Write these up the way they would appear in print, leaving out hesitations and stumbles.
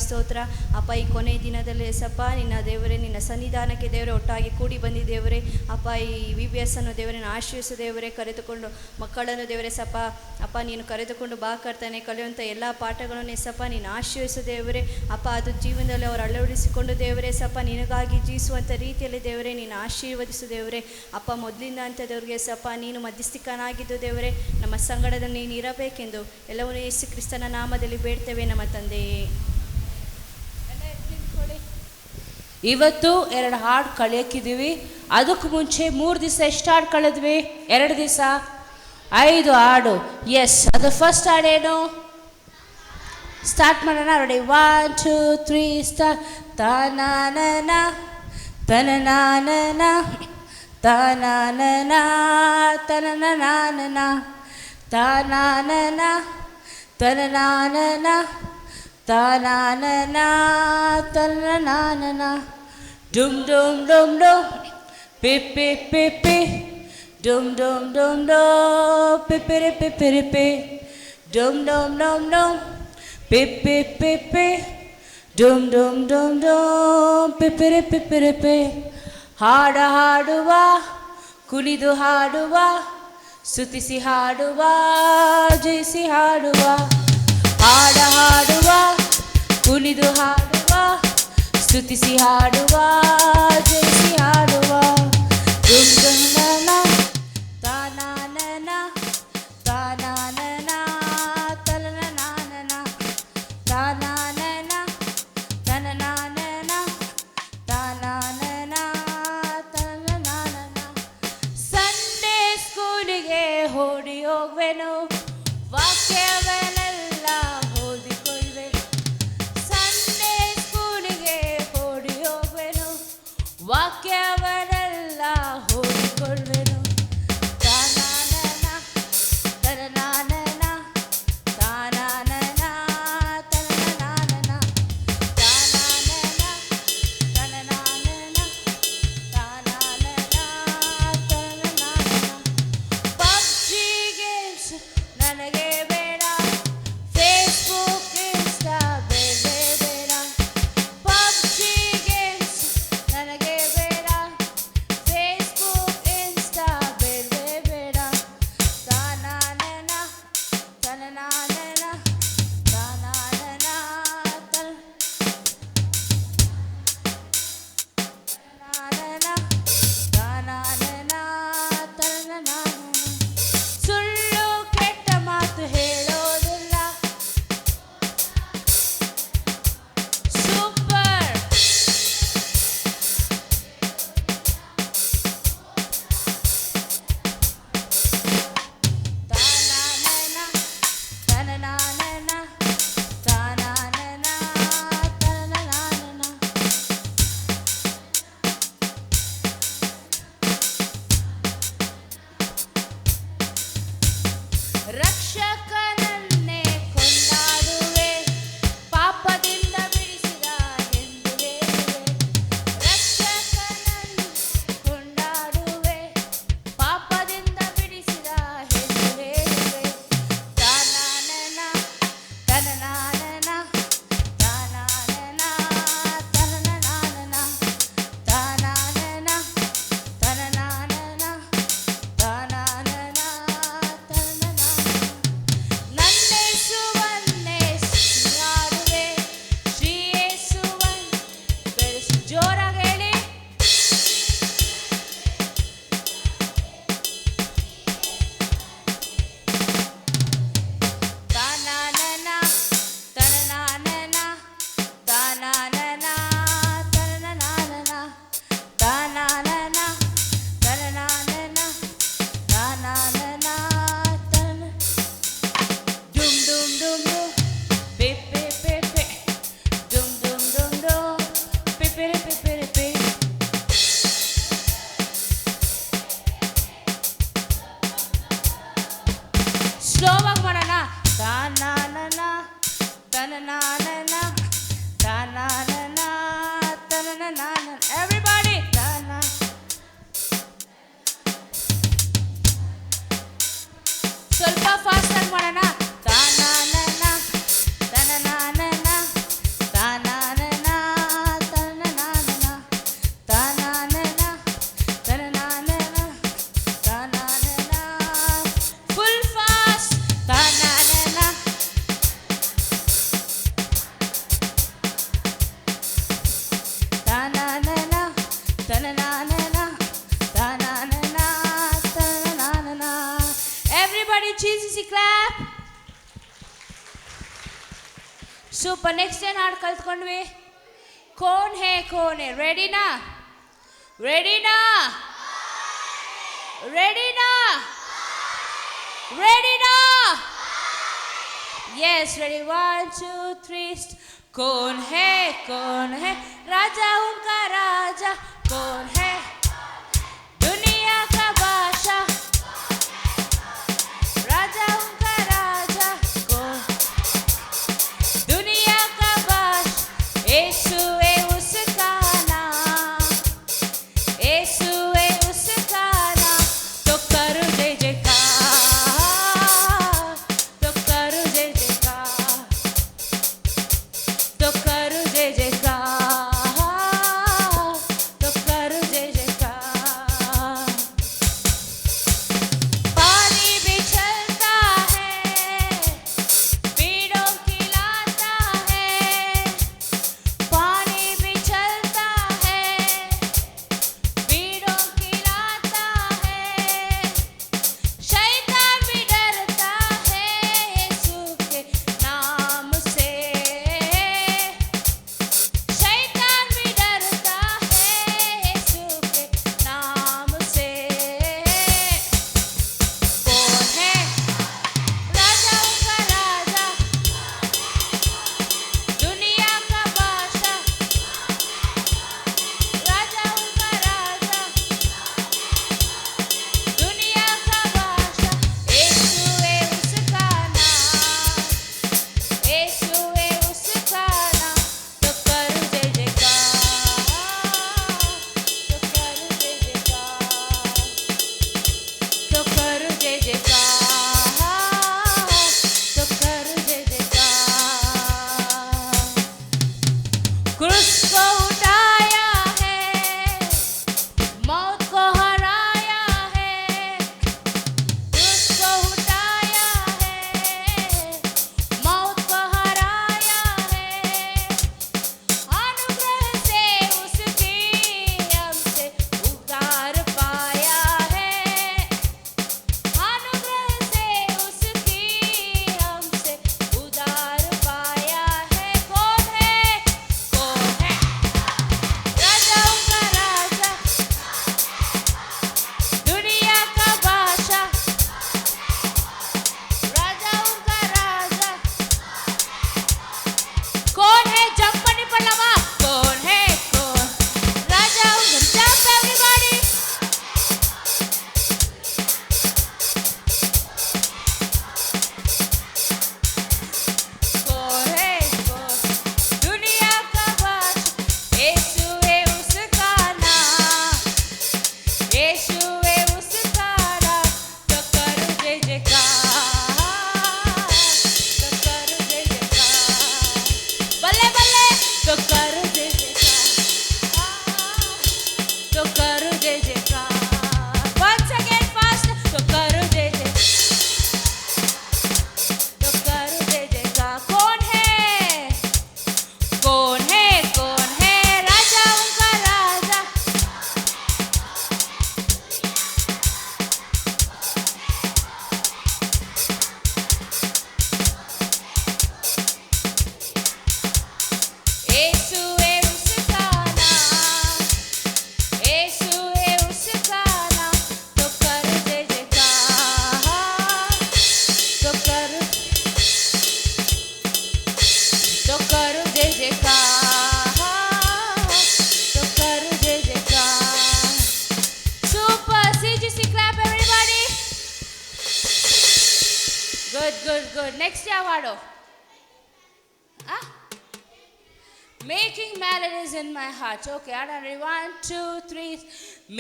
ಸ್ತೋತ್ರ ಅಪ್ಪ. ಈ ಕೊನೆ ದಿನದಲ್ಲಿ ಎಸಪ್ಪ ನಿನ್ನ ದೇವರೇ, ನಿನ್ನ ಸನ್ನಿಧಾನಕ್ಕೆ ದೇವರೇ ಒಟ್ಟಾಗಿ ಕೂಡಿ ಬಂದಿದ್ದೇವರೇ ಅಪ್ಪ. ಈ VBS ಅನ್ನು ದೇವರೇ ಆಶ್ರಯಿಸು ದೇವರೇ, ಕರೆದುಕೊಂಡು ಮಕ್ಕಳನ್ನು ದೇವರೇ ಸಪ್ಪ ಅಪ್ಪ ನೀನು ಕರೆದುಕೊಂಡು ಬಾ ಕರ್ತಾನೆ. ಕಲಿಯುವಂಥ ಎಲ್ಲ ಪಾಠಗಳನ್ನು ಎಸಪ್ಪ ನೀನು ಆಶ್ರಯಿಸು ದೇವರೇ ಅಪ್ಪ. ಅದು ಜೀವನದಲ್ಲಿ ಅವರು ಅಳವಡಿಸಿಕೊಂಡು ದೇವರೇ ಸಪ್ಪ ನಿನಗಾಗಿ ಜೀವಿಸುವಂಥ ರೀತಿಯಲ್ಲಿ ದೇವರೇ ನೀನು ಆಶೀರ್ವದಿಸು ದೇವರೇ ಅಪ್ಪ. ಮೊದಲಿಂದ ಅಂಥದವ್ರಿಗೆ ಸಪ್ಪ ನೀನು ಮಧ್ಯಸ್ಥಿಕನಾಗಿದ್ದು ದೇವರೇ ನಮ್ಮ ಸಂಗಡದಲ್ಲಿ ನೀನು ಇರಬೇಕೆಂದು ಎಲ್ಲವನ್ನೂ ಯೇಸು ಕ್ರಿಸ್ತನ ನಾಮದಲ್ಲಿ ಬೇಡ್ತೇವೆ ನಮ್ಮ ತಂದೆಯೇ. ಇವತ್ತು 2 ಹಾಡು ಕಲಿಯಕ್ಕಿದ್ದೀವಿ. ಅದಕ್ಕೆ ಮುಂಚೆ 3 ದಿವಸ ಎಷ್ಟು ಹಾಡು ಕಳೆದ್ವಿ? 2 ದಿವಸ 5 ಹಾಡು. ಎಸ್, ಅದು ಫಸ್ಟ್ ಹಾಡೇನು? ಸ್ಟಾರ್ಟ್ ಮಾಡೋಣ. ನೋಡಿ, 1 2 3 ಸ್ಟಾರ್ಟ್. ತನನನ ತನನನ ತನನನ ತನನನ ತನನನ ತನನನ ತನನನ ತನನನ ಡುಮ್ ಡುಮ್ ಡುಮ್ ಡುಮ್ ಪಿಪ್ಪಿ ಪಿಪ್ಪಿ ಡುಮ್ ಡುಮ್ ಡುಮ್ ಡುಮ್ ಪಿಪಿರಿ ಪಿಪಿರಿ ಪಿ ಡುಮ್ ಡುಮ್ ಡುಮ್ ಡುಮ್ ಪಿಪ್ಪಿ ಪಿಪ್ಪಿ ಡುಮ್ ಡುಮ್ ಡುಮ್ ಡುಮ್ ಪಿಪಿರಿ ಪಿಪಿರಿ ಪಿ. ಹಾಡ ಹಾಡುವ, ಕುಣಿದು ಹಾಡುವ, ಸ್ತುತಿಸಿ ಹಾಡುವ, ಜಯಿಸಿ ಹಾಡುವ. ಹಾಡ ಹಾಡುವ, ಕುಣಿದು ಹಾಡುವ, ಸ್ತುತಿಸಿ ಹಾಡುವ, ಜಯಿಸಿ ಹಾಡುವ. ಡುಮ್ ಡುಮ್ ನನ ತಾನನನ ತಾನನನ ತನನನ ತಾನನನ ತನನನ ತಾನನನ ತನನನ. ಸಂಡೇ ಸ್ಕೂಲಿಗೆ ಓಡಿ ಹೋಗ್ವೆನು, ವಾಕ್ಯವನ್ನೆಲ್ಲ ಓದಿಕೊಳ್ಳುವೆನು. ಸಂಡೇ ಸ್ಕೂಲಿಗೆ ಓಡಿ ಹೋಗ್ವೆನು, ವಾಕ್ಯವನ್ನೆಲ್ಲ ಓದಿಕೊಳ್ಳುವೆನು. ತಾನನನ ತನನನ ತಾನನನ ತನನನ ತಾನನನ ತನನನ ತಾನನನ ತನನನ. ಪಬ್ಜಿ ಗೇಮ್ಸ್ ನನಗೆ ಬೇಡ, ಫೇಸ್ಬುಕ್ ಇನ್ಸ್ಟಾ ಬೇಡವೇ ಬೇಡ. ಪಬ್ಜಿ ಗೇಮ್ಸ್ ನನಗೆ ಬೇಡ, ಫೇಸ್ಬುಕ್ ಇನ್ಸ್ಟಾ ಬೇಡವೇ ಬೇಡ. ತಾನನನ ತನನನ ತಾನನನ ತನನನ ತಾನನನ ತನನನ. ಸುಳ್ಳು ಕೆಟ್ಟ ಮಾತು ಹೇಳೋದಿಲ್ಲ. ಸೂಪರ್. ತಾನನನ ತನನನ ತಾನನನ ತನನನ. ರಕ್ಷಕನನ್ನೇ ಕೊಂಡಾಡುವೆ, ಪಾಪದಿಂದ ಬಿಡಿಸಿದ ಎಂದು ಹೇಳುವೆ. ರಕ್ಷಕನನ್ನು ಕೊಂಡಾಡುವೆ, ಪಾಪದಿಂದ ಬಿಡಿಸಿದ ಎಂದು ಹೇಳುವೆ. ತಾನನನ ತನನನ ತಾನನನ ತನನನ ತಾನನನ ತನನನ ತಾನನನ ತನನನ. ನನ್ನೇಸುವನ್ನೇ ಹಾಡುವೆ, ಶ್ರೀ ಯೇಸುವನ್ ಬೆಳೆಸು. ಜೋರಾಗಿ ಹೇಳಿ. ತಾನನನ ತನನನ ತಾನನನ ತನನನ ತಾನನನ ತನನನ ತಾನನನ ತನ. ಡುಮ್ ಡುಮ್ ಡುಮ್ ಡುಮ್ ಪಿಪ್ಪಿ ಪಿಪ್ಪಿ ಡುಮ್ ಡುಮ್ ಡುಮ್ ಡುಮ್ ಪಿಪಿರಿ ಪಿಪಿರಿ ಪಿ. ಸ್ಲೋವಾಗಿ ಮಾಡೋಣ. ತಾನನನ ತನನನ ತಾನನನ ತನನನ. ಎವ್ರಿಬಾಡಿ ತಾನ. ಸ್ವಲ್ಪ ಫಾಸ್ಟ್ ಆಗಿ ಮಾಡೋಣ. ತಾನನನ ತನನನ ತಾನ Jesus clap. ಸೂಪರ್. ನೆಕ್ಸ್ಟ್ ಏನು ಹಾಡು ಕಲ್ತ್ಕೊಂಡ್ವಿ? ಕೋನ್ ಹೇ ರೆಡಿನಾ? ರೆಡಿನಾ? ರೆಡಿನಾ? ರೆಡಿನಾ? Yes ready. 1 2 3 कौन है राजा उनका राजा कौन है दुनिया का बादशाह राजा उनका राजा कौन दुनिया का बादशाह यीशु है उसका नाम यीशु है उसका नाम तो करो जय जयकार तो करो जय जयकार तो करो जय जयकार तो करो जय जयकार पानी भी चलता है पेड़ों खिलाता है पानी भी चलता है पेड़ों खिलाता है शैतान भी डरता है यीशु के नाम से शैतान भी डरता है यीशु के नाम से कौन है राजा उनका राजा दुनिया का बादशाह राजा उनका राजा दुनिया का बादशाह यीशु है उसका नाम यीशु है उसका नाम तो करो जय जयकार तो करो जय जयकार तो करो जय जयकार तो करो जय जयकार क्रूस को उठाया है मौत को हराया है क्रूस को उठाया है मौत को हराया है अनुग्रह से उसकी हमसे उद्धार पाया है अनुग्रह से उसकी हमसे उद्धार पाया है कौन है राजा उनका राजा दुनिया का बादशाह राजा उनका राजा कौन है जंप பண்ணி பண்ணலாமா कौन है राजा उनका जंप एवरीबॉडी कौन है दुनिया का बादशाह यीशु है उसका नाम यीशु है उसका नाम तो करो जय जयकार तो करो जय जयकार बल्ले बल्ले तो करो जय जयकार तो करो जय जयकार once again fast तो करो जय जयकार तो करो जय जयकार कौन है राजा उनका राजा यीशु है उसका नाम यीशु है उसका नाम तो करो जय जयकार तो करो जय जयकार तो करो जय जयकार super CGC clap everybody good next ಯಾವ ಹಾಡು Making melodies in my heart. Okay, I don't know. 1 2 3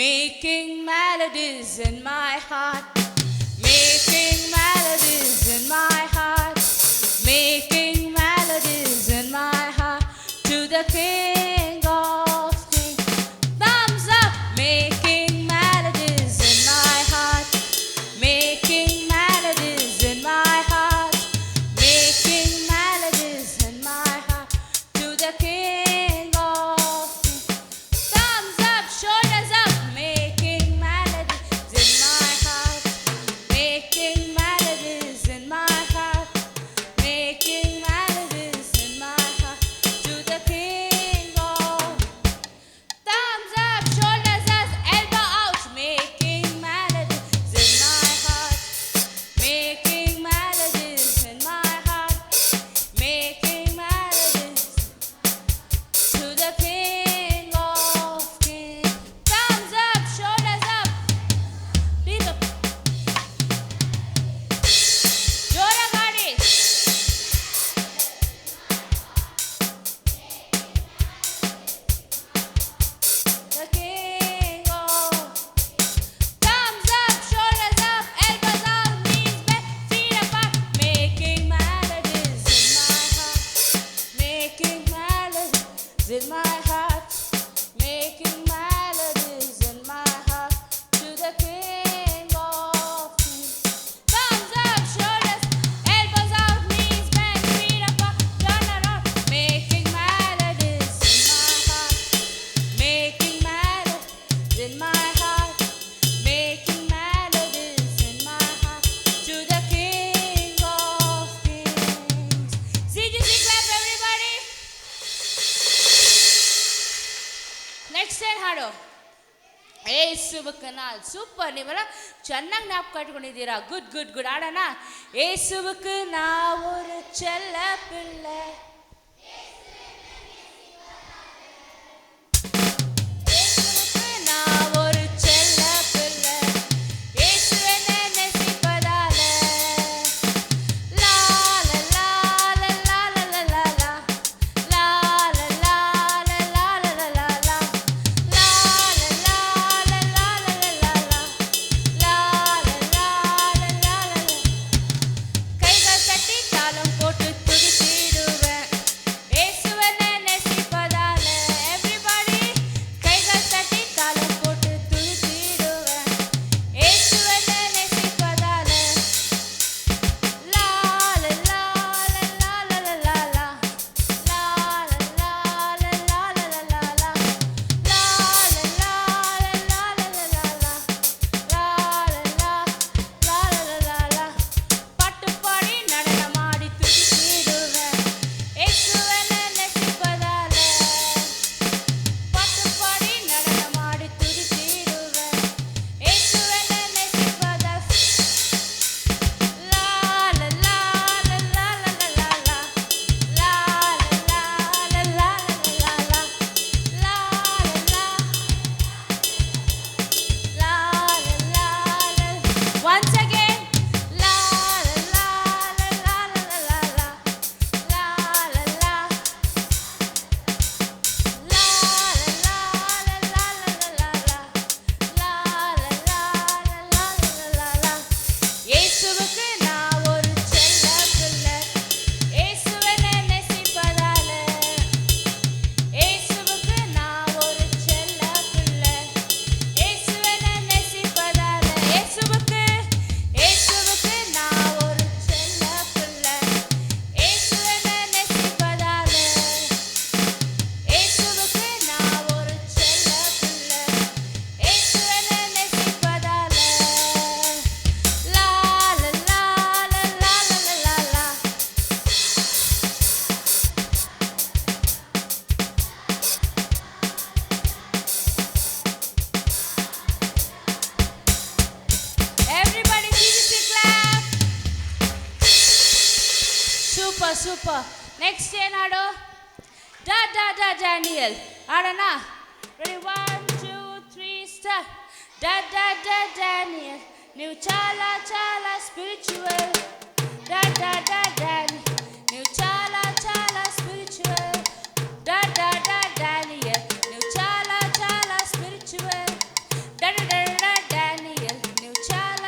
Making melodies in my heart Making melodies in my heart Making melodies in my heart To the King of Kings Thumbs up Making melodies in my heart Making melodies in my heart Making melodies in my heart To the King of Kings Thumbs up, shoulders up Making melodies in my heart ಯೇಸುவுக்கு நாள். Super, ನೀವೆಲ್ಲ ಚೆನ್ನಾಗಿ ಜ್ಞಾಪಕ ಇಟ್ಕೊಂಡಿದ್ದೀರಾ. Good good good. ಆಡೋಣ. ಯೇಸುவுக்கு நான் ஒரு செல்ல பிள்ளை, super super. Next ಏನಾಡು? ಡಾ ಡಾ ಡಾ ಡ್ಯಾನಿಯಲ್. ಆಡೋಣ. Ready, 1 2 3 start. ಡಾ ಡಾ ಡಾ ಡ್ಯಾನಿಯಲ್, ನೀವು ಚಾಲ ಚಾಲ ಸ್ಪಿರಿಚುವಲ್. ಡಾ ಡಾ ಡಾ ಡ್ಯಾನಿಯಲ್, ನೀವು ಚಾಲ ಚಾಲ ಸ್ಪಿರಿಚುವಲ್. ಡಾ ಡಾ ಡಾ ಡ್ಯಾನಿಯಲ್, ನೀವು ಚಾಲ ಚಾಲ ಸ್ಪಿರಿಚುವಲ್. ಡಾ ಡಾ ಡಾ ಡಾ ಡ್ಯಾನಿಯಲ್, ನೀವು ಚಾಲ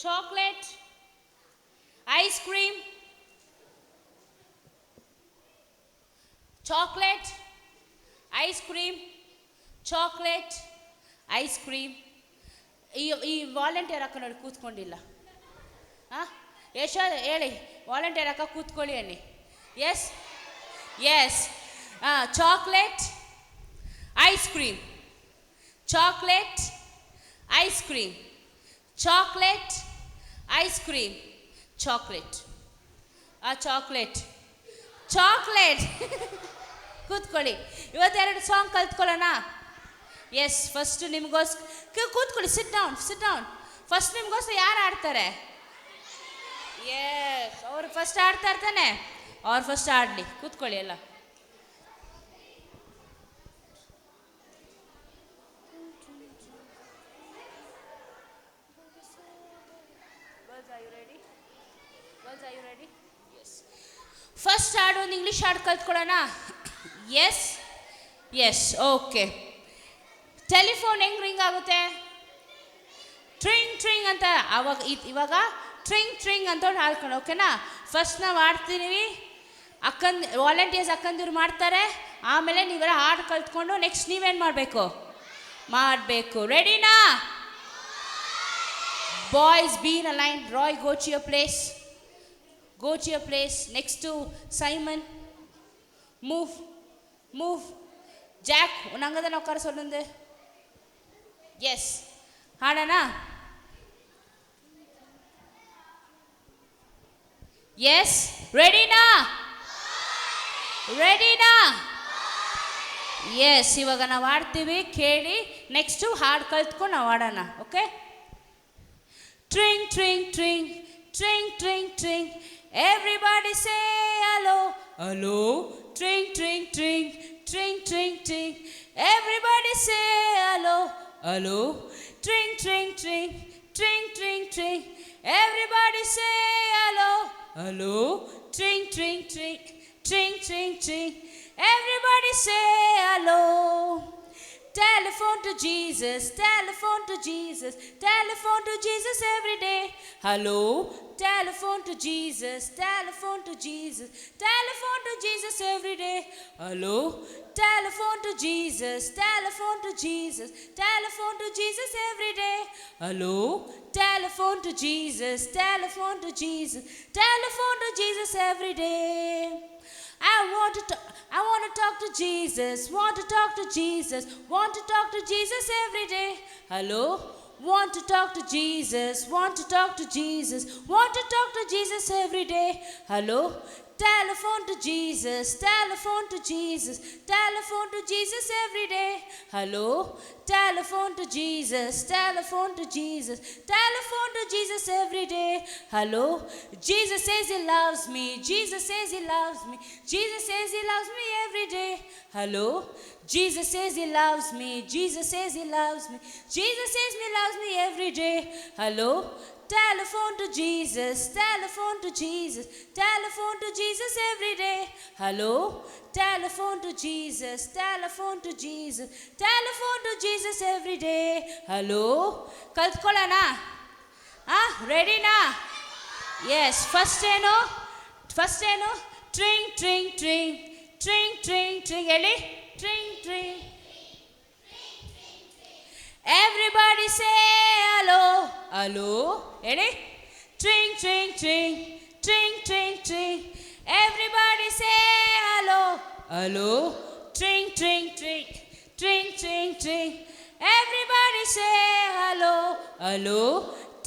chocolate, ice cream, chocolate, ice cream, chocolate, ice cream. ಈ ವಾಲಂಟಿಯರ್ ಅಕ್ಕ ನೋಡಿ ಕೂತ್ಕೊಂಡಿಲ್ಲ. ಹಾಂ ಯಶೋದ ಹೇಳಿ, ವಾಲಂಟಿಯರ್ ಅಕ್ಕ ಕೂತ್ಕೊಳ್ಳಿ ಅನ್ನಿ. Yes yes. Chocolate, ice cream, chocolate, ice cream, chocolate, ice cream, chocolate. Chocolate chocolate ಕೂತ್ಕೊಳ್ಳಿ. ಇವತ್ತೆರಡು ಸಾಂಗ್ ಕಲ್ತ್ಕೊಳ್ಳೋಣ. ಎಸ್, ಫಸ್ಟ್ ನಿಮಗೋಸ್ಕರ ಕೂತ್ಕೊಳ್ಳಿ. Sit down, sit down. First ನಿಮಗೋಸ್ಕರ ಯಾರು ಆಡ್ತಾರೆ? ಎಸ್, ಅವ್ರು ಫಸ್ಟ್ ಆಡ್ತಾ ಇರ್ತಾನೆ, ಅವ್ರು ಫಸ್ಟ್ ಆಡಲಿ. ಕೂತ್ಕೊಳ್ಳಿ ಎಲ್ಲ. ಫಸ್ಟ್ ಹಾಡು ಒಂದು ಇಂಗ್ಲೀಷ್ ಹಾಡು ಕಲ್ತ್ಕೊಳ್ಳೋಣ. Yes yes, okay. ಟೆಲಿಫೋನ್ ಹೆಂಗೆ ರಿಂಗ್ ಆಗುತ್ತೆ? ಟ್ರಿಂಗ್ ಟ್ರಿಂಗ್ ಅಂತ. ಇವಾಗ ಟ್ರಿಂಗ್ ಟ್ರಿಂಗ್ ಅಂತ ಹಾಡ್ಕೊಂಡು, ಓಕೆನಾ? ಫಸ್ಟ್ ನಾವು ಆಡ್ತೀವಿ, ವಾಲಂಟಿಯರ್ಸ್ ಅಕ್ಕಂದಿರು ಮಾಡ್ತಾರೆ. ಆಮೇಲೆ ನೀವೆಲ್ಲ ಹಾಡು ಕಲ್ತ್ಕೊಂಡು ನೆಕ್ಸ್ಟ್ ನೀವೇನು ಮಾಡಬೇಕು? ರೆಡಿನಾ? Boys be in a line. Roy, go to your place. Go to your place. Next to Simon. Move. Jack, unangada nokkar sollunde. Yes. Hadana? Yes. Ready na? Yes, ivaga ನಾವು ಆಡ್ತೀವಿ, ಕೇಳಿ. ನೆಕ್ಸ್ಟ್ ಹಾಡು ಕಲ್ತ್ಕೊಂಡು ನಾವು ಆಡೋಣ. Okay? ಟ್ರಿಂಗ್ tring tring tring tring tring. Everybody say hello, hello. Tring, tring, tring, tring, tring, tring. Everybody say hello, hello. Tring, tring, tring, tring, tring, tring. Everybody say hello, hello. Tring, tring, tring, tring, tring, tring. Everybody say hello. Telephone to Jesus, telephone to Jesus, telephone to Jesus every day. Hello. Telephone to Jesus, telephone to Jesus, telephone to Jesus every day. Hello. Telephone to Jesus, telephone to Jesus, telephone to Jesus every day. Hello. Telephone to Jesus, telephone to Jesus, telephone to Jesus every day. I want to talk to Jesus, want to talk to Jesus, want to talk to Jesus every day. Hello. Want to talk to Jesus, want to talk to Jesus, want to talk to Jesus every day. Hello. Telephone to Jesus, telephone to Jesus, telephone to Jesus every day. Hello. Telephone to Jesus, telephone to Jesus, telephone to Jesus every day. Hello. Jesus says he loves me, Jesus says he loves me, Jesus says he loves me every day. Hello. Jesus says he loves me, Jesus says he loves me, Jesus says he loves me every day. Hello. Telephone to Jesus, telephone to Jesus, telephone to Jesus every day. Hello. Telephone to Jesus, telephone to Jesus, telephone to Jesus every day. Hello. ಕಲ್ತ್ಕೊಳ್ಳೋಣ? ರೆಡಿನಾ? S. First ಏನು? ಟ್ರಿಂಗ್ tring tring tring tring ಟ್ರಿಂಗ್. ಹೇಳಿ. ಟ್ರಿಂಗ್ tring. Everybody say hello, hello. Ready? Tring, tring, tring, tring, tring, tring. Everybody say hello, hello. Tring, tring, tring, tring, tring, tring. Everybody say hello, hello.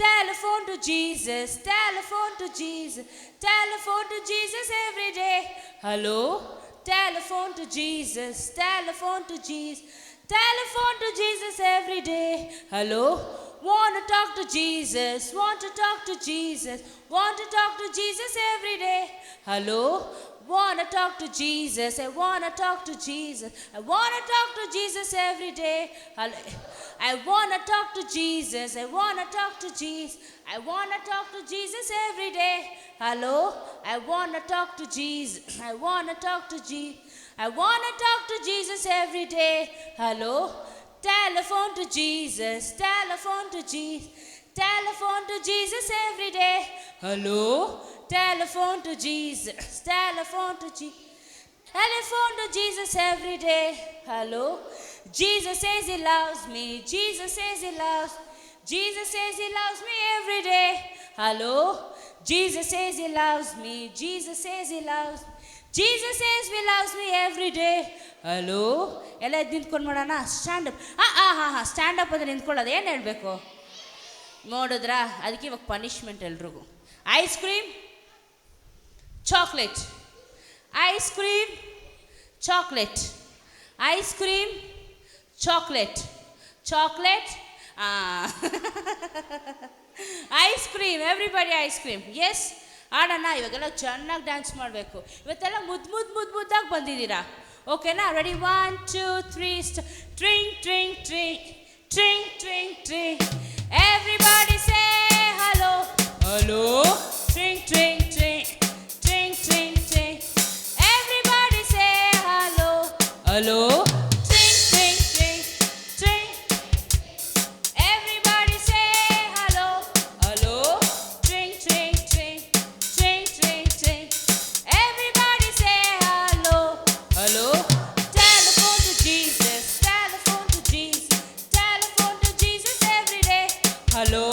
Telephone to Jesus, telephone to Jesus, telephone to Jesus every day. Hello. Telephone to Jesus, telephone to Jesus, telephone to Jesus every day. Hello. Want to talk to Jesus, want to talk to Jesus, want to talk to Jesus every day. Hello. Want to talk to Jesus, I want to talk to Jesus, I want to talk to Jesus every day. Hello. I want to talk to Jesus, I want to talk to Jesus, I want to talk to Jesus every day. Hello. I want to talk to Jesus, I want to talk to Jesus, I want to talk to Jesus every day. Hello. Telephone to Jesus, telephone to Jesus, Telephone to Jesus every day. Hello. Telephone to Jesus. Telephone to Jesus. Telephone to Jesus every day. Hello. Jesus says he loves me. Jesus says he loves. Jesus says he loves me every day. Hello. Jesus says he loves me. Jesus says he loves. Jesus says he loves me every day. Hello ಎಲ್ಲ ಎದ್ದು ನಿಂತ್ಕೊಂಡು ಮಾಡೋಣ. Stand-up. Stand-up ಅಂದರೆ ನಿಂತ್ಕೊಳ್ಳೋದು ಏನು ಹೇಳಬೇಕು ನೋಡಿದ್ರಾ? ಅದಕ್ಕೆ ಇವಾಗ ಪನಿಷ್ಮೆಂಟ್ ಎಲ್ರಿಗೂ. Ice cream, chocolate. Ice cream, chocolate. Ice cream, chocolate. Chocolate. Ice cream. Everybody ice cream. Yes, ಆಡೋಣ. ಇವಾಗೆಲ್ಲ ಚೆನ್ನಾಗಿ ಡ್ಯಾನ್ಸ್ ಮಾಡಬೇಕು. ಇವತ್ತೆಲ್ಲ ಮುದ್ದಾಗಿ ಬಂದಿದ್ದೀರಾ. ಓಕೆನಾ? Ready? 1 2 3 tring tring tring tring tring tring. Everybody say hello hello. Tring tring tring tring tring tring. Everybody say hello hello. Hello,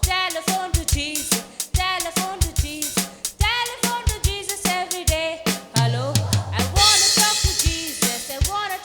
telephone to Jesus, telephone to Jesus, telephone to Jesus every day. Hello, I wanna talk to Jesus, I wanna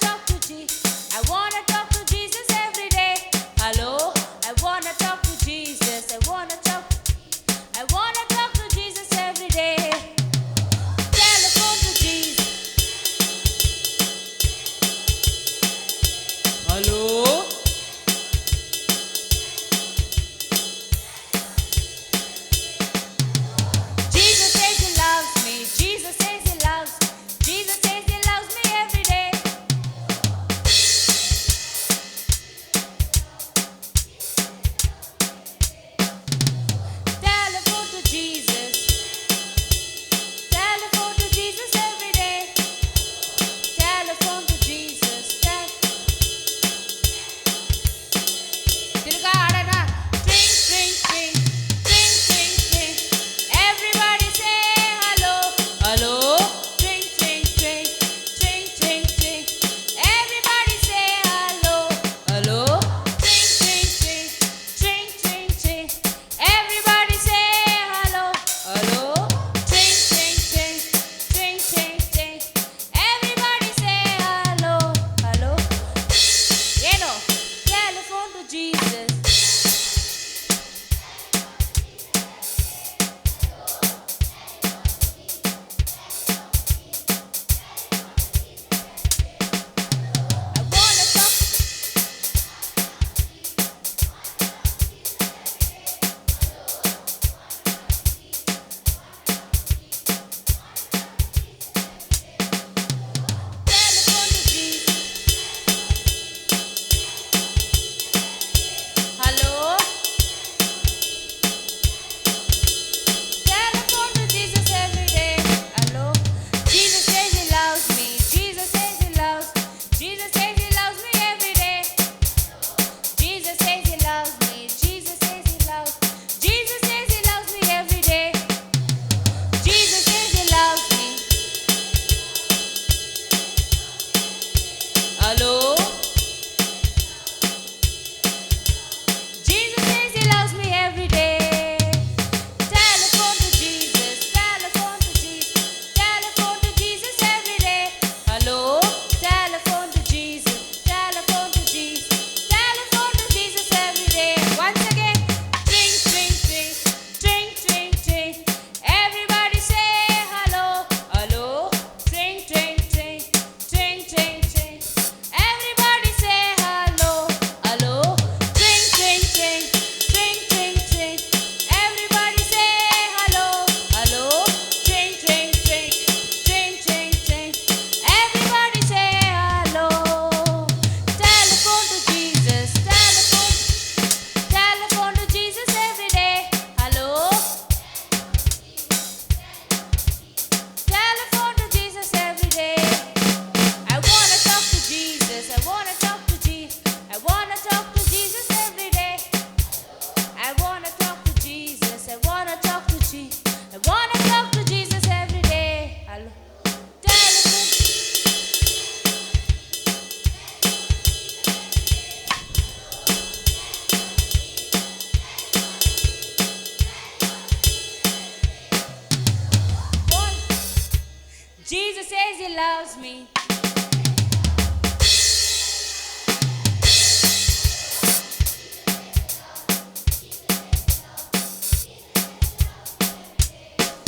Jesus says he loves me.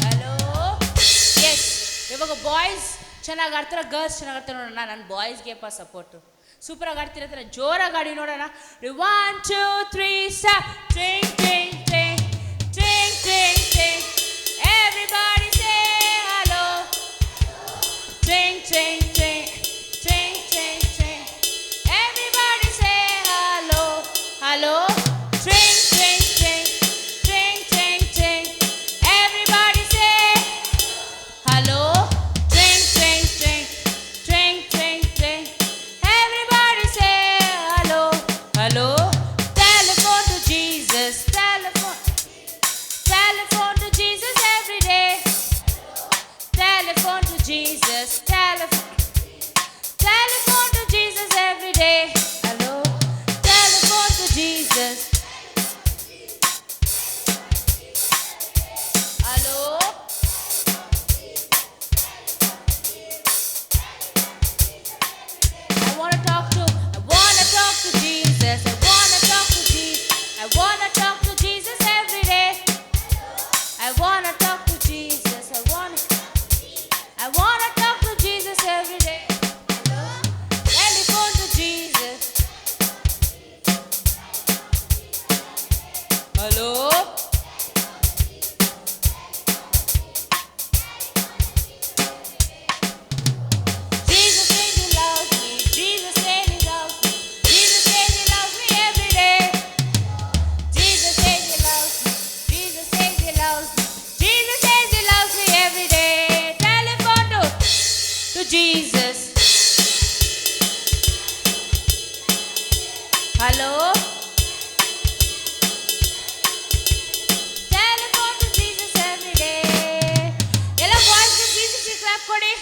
Hello yes ಇವಾಗ boys ಚೆನ್ನಾಗಿ ಆಡ್ತಾರೆ, girls ಚೆನ್ನಾಗಿ ಆಡ್ತಾರೆ ನೋಡೋಣ. ನಾನು ಬಾಯ್ಸ್ಗೆಪ್ಪ support. ಸೂಪರಾಗಿ ಆಡ್ತಿರ್ತಾರೆ, ಜೋರಾಗಿ ಆಡಿ ನೋಡೋಣ. 1 2 3 start. Tring tring tring tring tring tring. Everybody say hello. Tring, tring, tring, tring, tring, tring. Everybody say hello, hello. Tring, tring, tring, tring, tring, tring. Everybody say hello. Tring, tring, tring, tring, tring, tring. Everybody say hello, hello. Telephone to Jesus, telephone, telephone to Jesus every day. Telephone to Jesus, telephone, telephone to Jesus every day. Hello, telephone to Jesus. Hello. I wanna talk to Jesus. I wanna talk to Jesus. I wanna talk to Jesus every day. I wanna talk to Jesus. I wanna talk to Jesus every day. Hello. Telephone to Jesus. Hello. Jesus says he loves me. Jesus says he loves me. Jesus says he loves me every day. Jesus says he loves me. Jesus says he loves me. Jesus says he loves me every day. Telephone to Jesus. Hello. Telephone to Jesus every day. ಎಲ್ಲ ಬಾಯ್ಸ್ಗೆ Jesus clap ಕೊಡಿ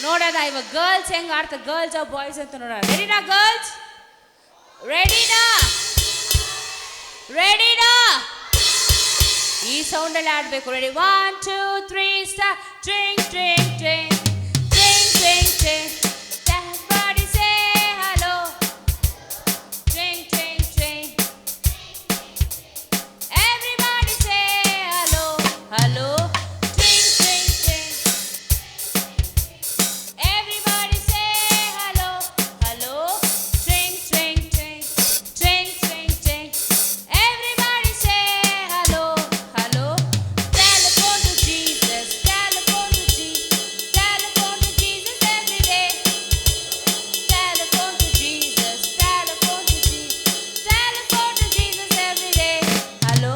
ನೋಡೋಣ. ಇವಾಗ girls ಹೆಂಗ್ ಆಡ್ತಾರೆ, girls boys ಅಂತ ನೋಡೋಣ. ರೆಡಿನಾ girls? ರೆಡಿನಾ? ರೆಡಿನಾ? ಈ ಸೌಂಡಲ್ಲಿ ಆಡಬೇಕು. Ready? 1 2 3 start. Tring tring tring tring tring tring. Everybody say hello. Tring, tring, tring. Everybody say hello, hello. Tring, tring, tring. Everybody say hello, hello. Tring, tring, tring. Tring, tring, tring. Everybody say hello, hello. Telephone to Jesus, telephone to Jesus, telephone to Jesus every day. Telephone to Jesus, telephone to Jesus, telephone to Jesus every day. Hello,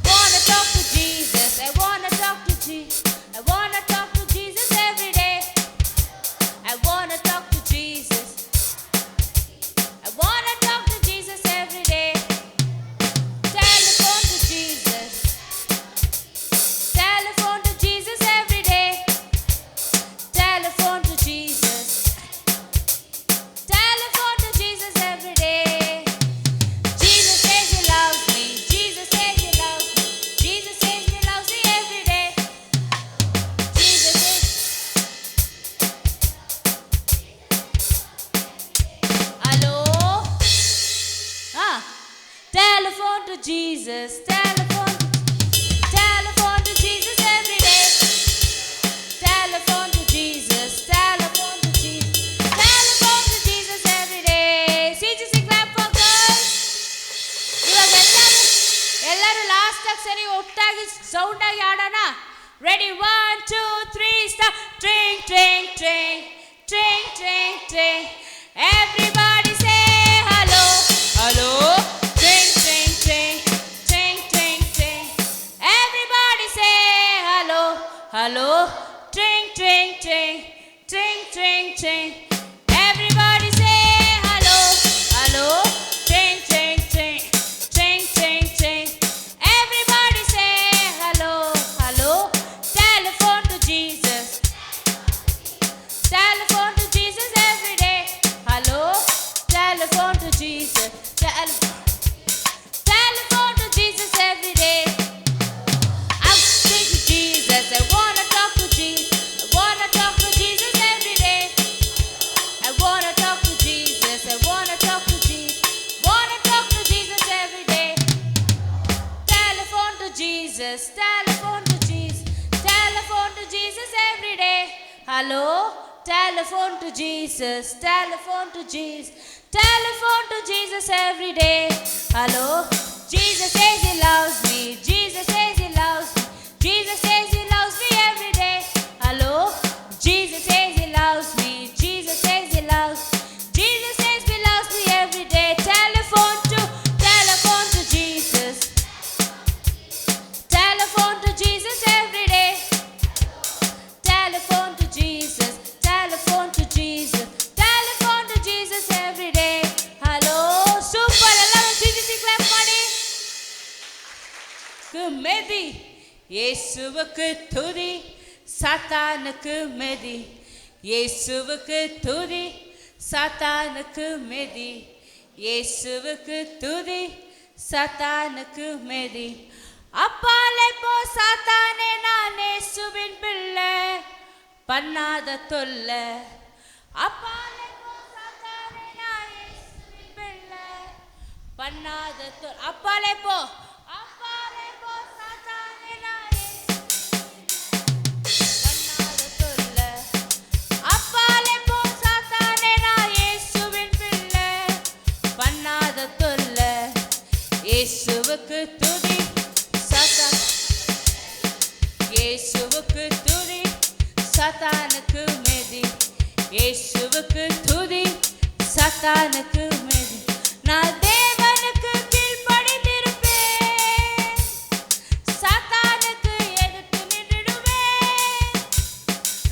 wanna talk to Jesus, I wanna talk to Jesus, I wanna talk to Jesus every day. I wanna talk to Jesus, I wanna talk to Jesus every day. Telephone to Jesus, telephone to Jesus every day. Telephone to Jesus, telephone to Jesus every day. Jesus says he loves me. Jesus says he loves me. Jesus says he loves me every day. Jesus says hello. Telephone to Jesus, telephone to Jesus every day. Telephone to Jesus, telephone to Jesus, telephone to Jesus every day. CGC clap for girls. ಇವಾಗ ಎಲ್ಲರೂ last ಆಗಿ ಸರಿ ಒಟ್ಟಾಗಿ sound ಆಗಿ ಆಡೋಣ. Ready? 1 2 3 start. Tring tring tring tring tring tring. Everybody say hello, hello. Tring, tring, tring, tring, tring, tring. Everybody say hello, hello. Tring, tring, tring, tring, tring, tring. Everybody say hello, hello. Tring, tring, tring, tring, tring, tring. Everybody say hello, hello. Telephone to Jesus, telephone to Jesus every day. Hello, telephone to Jesus, telephone to Jesus every day. I'm to Jesus, I wanna talk to Hello? Telephone to Jesus. Telephone to Jesus. Telephone to Jesus every day. Hello? Jesus says he loves me. Jesus says he loves me. Jesus says he loves me every day. Hello? Jesus says he loves me. Jesus says he loves me. Jesus says he loves me every day. Telephone to Jesus. Telephone to Jesus every day. Telephone to Jesus. Telephone to Jesus. Telephone to Jesus every day. Hello? Super. ಎಲ್ಲರೂ Jesus clap ಮಾಡಿ. மெதி இயேசுவுக்கு துதி சாத்தானுக்கு மெதி இயேசுவுக்கு துதி சாத்தானுக்கு மெதி இயேசுவுக்கு துதி சாத்தானுக்கு மெதி அப்பாலே போ சாத்தானே நான் இயேசுவின் பிள்ளை பண்ணாத தொல்லை அப்பாலே போ சாத்தானே நான் இயேசுவின் பிள்ளை பண்ணாத தொல்லை அப்பாலே போ சாத்தானே நான் பண்ணாத தொல்லை அப்பாலே போ சாத்தானே நான் இயேசுவின் பிள்ளை பண்ணாத தொல்லை இயேசுவுக்கு துதி இயேசுவுக்கு துதி சாத்தானுக்கு மெதி இயேசுவுக்கு துதி சாத்தானுக்கு மெதி நான் தேவனுக்கு கீழ்ப்படிந்திருப்பேன் சாத்தானுக்கு எதிர்த்து நின்றுடுவேன்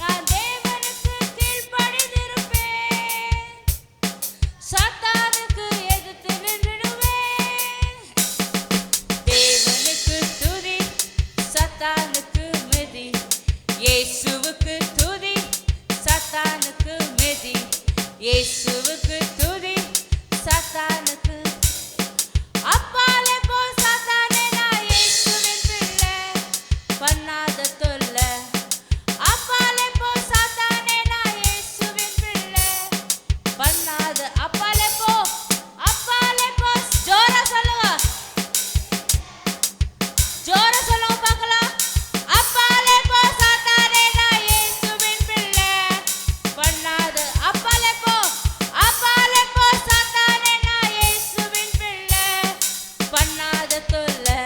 நான் தேவனுக்கு கீழ்ப்படிந்திருப்பேன் சாத்தானுக்கு எதிர்த்து நின்றுடுவேன் தேவனுக்கு துதி சாத்தானுக்கு மெதி இயேசுவுக்கு துதி சாத்தானுக்கு மெதி இயேசுவுக்கு துதி சாத்தானுக்கு அப்பாலே போ சாத்தானே நான் இயேசுவின் பிள்ளை பண்ணாத தொல்லை அப்பாலே போ சாத்தானே நான் இயேசுவின் பிள்ளை பண்ணாத அப்பாலே போ ஜோரா சொல்லுங்க பார்க்கலாம் அப்பாலே போ சாத்தானே நான் இயேசுவின் பிள்ளை பண்ணாத அப்பாலே போ சாத்தானே நான் இயேசுவின் பிள்ளை பண்ணாத தொல்லை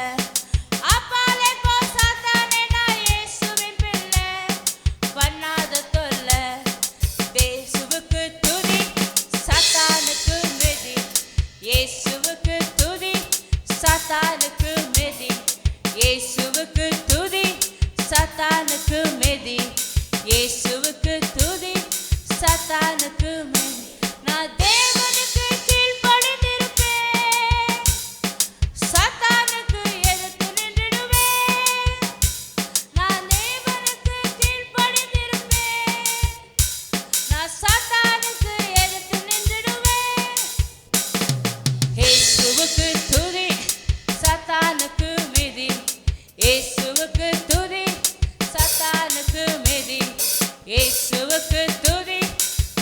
அப்பாலே போ சாத்தானே நான் இயேசுவின் பிள்ளை பண்ணாத தொல்லை இயேசுவுக்கு துதி சாத்தானுக்கு மெதி இயேசுவுக்கு துதி சாத்தானுக்கு மெதி இயேசுவுக்கு துதி சாத்தானுக்கு மெதி இயேசுவுக்கு துதி சாத்தானுக்கு மெதி நான் தேவனுக்கு கீழ்ப்படிந்திருப்பேன் சாத்தானுக்கு எதிர்த்து நின்றுடுவேன் நான் தேவனுக்கு கீழ்ப்படிந்திருப்பேன் நான் சாத்தானுக்கு எதிர்த்து நின்றுடுவேன் இயேசுவுக்கு துதி சாத்தானுக்கு மெதி இயேசுவுக்கு துதி சாத்தானுக்கு மெதி இயேசுவுக்கு துதி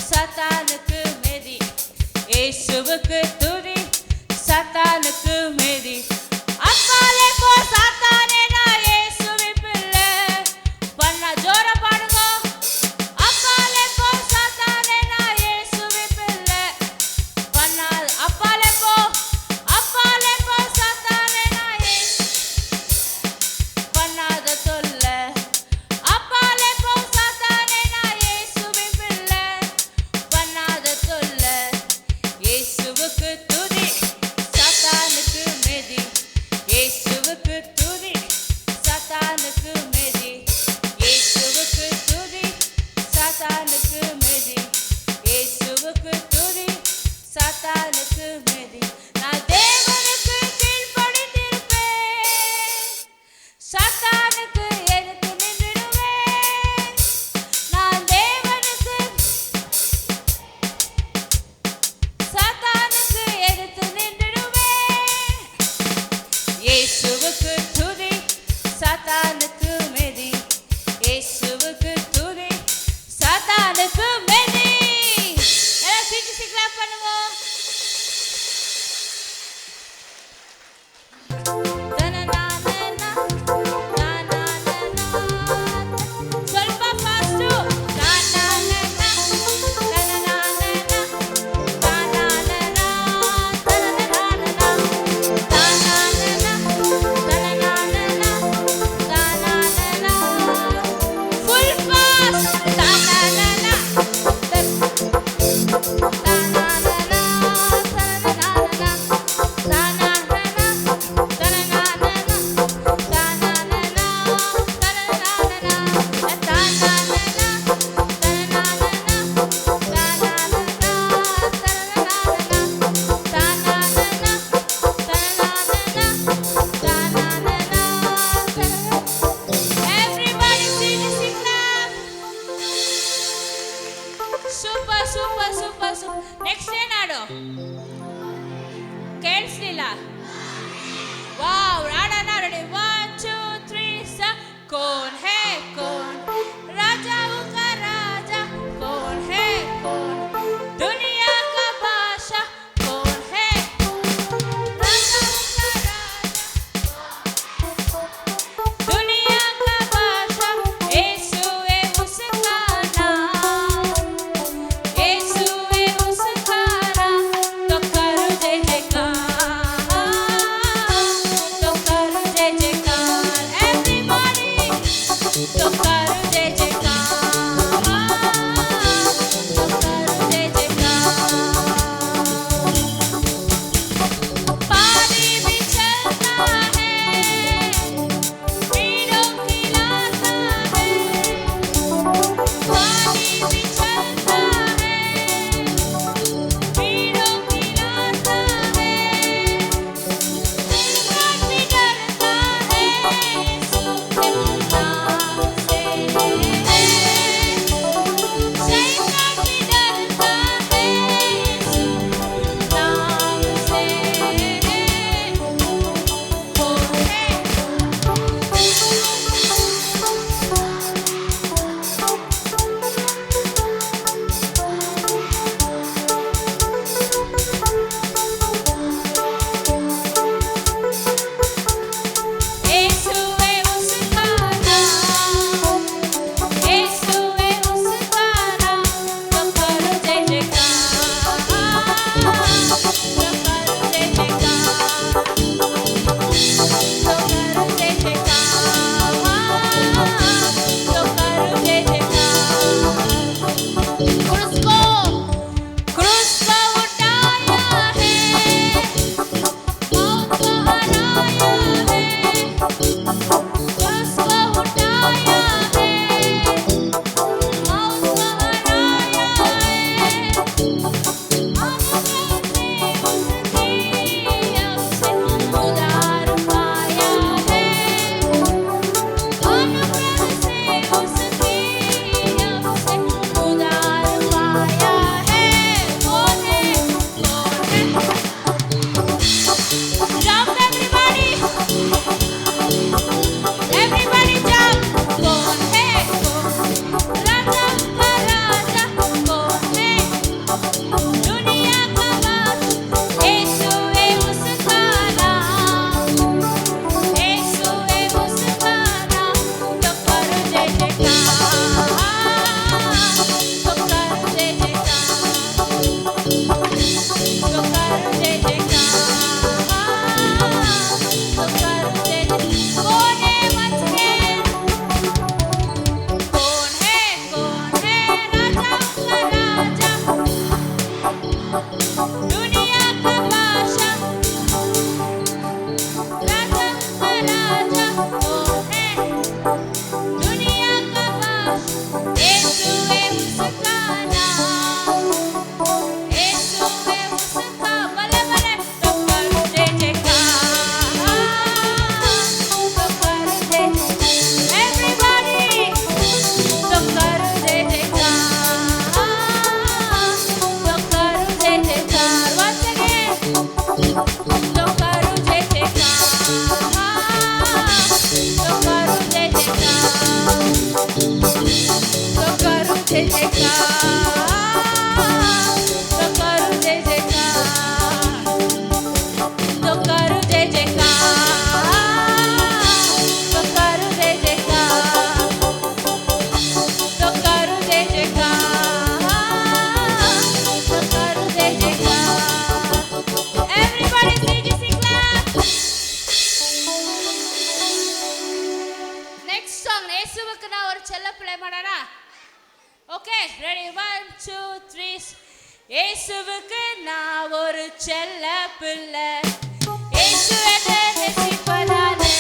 சாத்தானுக்கு மெதி இயேசுவுக்கு துதி சாத்தானுக்கு மெதி அப்பாலே போ சாத்தானே நான் இயேசுவின் பிள்ளை பண்ணா ஜோர பாடுங்க அப்பாலே போ சாத்தானே நான் இயேசுவின் பிள்ளை பண்ணா அப்பாலே போ சாத்தானே நான் பண்ணாத தொல்லை அப்பாலே போ சாத்தானே நான் இயேசுவின் பிள்ளை பண்ணாத தொல்லை இயேசுவுக்கு துதி சாத்தானுக்கு ನೆಕ್ಸ್ಟ್ ಏನ್ ಹಾಡು ಕೇಳಿಸ್ಲಿಲ್ಲ? ವಾವ್, ಆಡೋಣ ರೆಡಿ 1 2 3 ಸ ಕೌನ್ ಹೇ ಕೌನ್ ರಾಜಾವು ಕಾ ರಾಜಾ ಕೌನ್ ಹೇ ಕೌನ್ दुनिया का बादशाह कौन है राजाओं का राजा दुनिया का बादशाह यीशु है उसका नाम यीशु है उसका नाम तो करो जय जयकार तो करो जय जयकार everybody तो करो जय जयकार तो करो जय पानी भी चलता है मीलों खिलाता है पानी भी चलता है मीलों खिलाता है शैतान भी डरता है यीशु के नाम से शैतान भी डरता है यीशु नाम से कौन है यीशु है उसका नाम यीशु है उसका नाम तो करो जय जयकार तो करो जय जयकार तो करो जय जयकार तो करो जय जयकार क्रूस को उठाया है मौत को हराया है क्रूस को उठाया है मौत को हराया है से उधार पाया है अनुग्रह से उसकी से उधार पाया है कौन है jump everybody jump कौन है राजा का राजा कौन है दुनिया का बादशाह यीशु है उसका नाम यीशु है उसका नाम तो करो जय जयकार तो करो जय जयकार तो करो जय जयकार तो करो जय कौन है once again कौन है राजा का राजा दुनिया का बादशाह राजा का राजा कौन है दुनिया का बादशाह यीशु है उसका नाम यीशु है उसका भले भले तो करो जय जयकार तो करो जय everybody तो करो जय जयकार तो करो जय जयकार once again तो करो जय जयकार तो करो जय जयकार तो करो जय जयकार तो करो जय जयकार तो करो जय जयकार तो करो जय जयकार तो करो जय जयकार तो करो जय जयकार everybody sing clap next song ಯೇಸುவுக்கு நான் ஒரு செல்ல பிள்ளை ಮಾಡೋಣ ஓகே ரெடி 1 2 3 இயேசுவுக்கு நான் ஒரு செல்ல பிள்ளை இயேசு என்னை நேசிப்பதாலே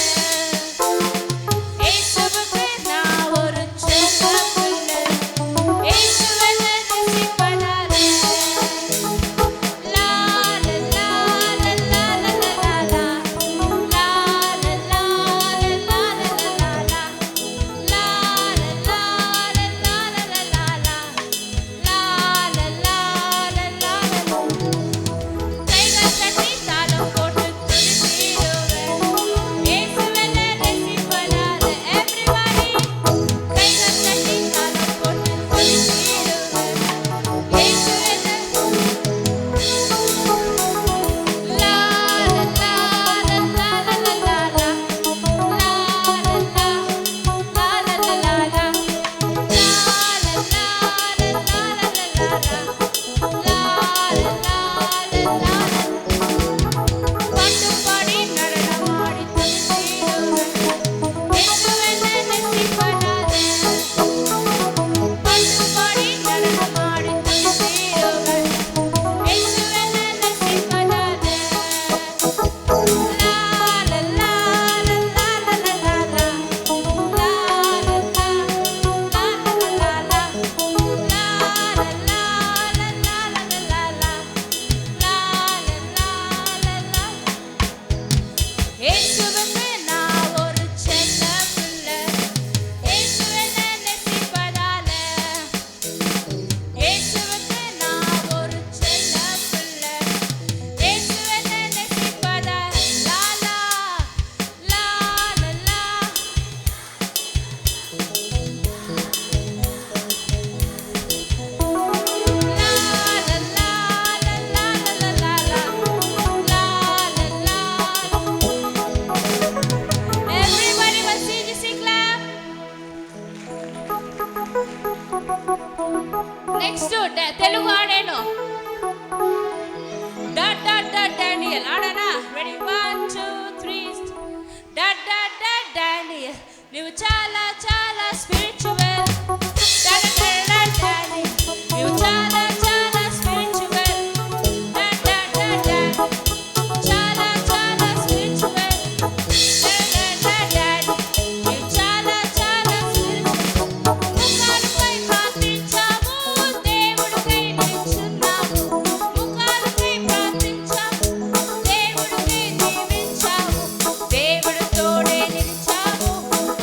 இயேசுவுக்கு நான் ஒரு செல்ல பிள்ளை இயேசு என்னை நேசிப்பதாலே லா லா லா லா லா லா லா லா லா லா லா லா லா லா ನೆಕ್ಸ್ಟ್ ತೆಲುಗು ಹಾಡೇನು? ಡಾಟ್ ಡಾಟ್ ಡಾಟ್ ಡ್ಯಾನಿಯಲ್ ಆಡೋಣ. Ready 1 2 3 dot dot dot Daniel ನೀವು చాలా చాలా spiritual. Dot dot dot Daniel ನೀವು చాలా చాలా spiritual. Dot dot dot Daniel చాలా చాలా spiritual. Dot dot dot Daniel ನೀವು చాలా చాలా ಸ್ಪಿರಿಚುವಲ್. ముఖాలపై ప్రార్థించాము దేవుడికై నిలుచున్నాము. ముఖాలపై ప్రార్థించాము దేవుడికై దీవించాము. దేవుడు తోడే నిలిచాము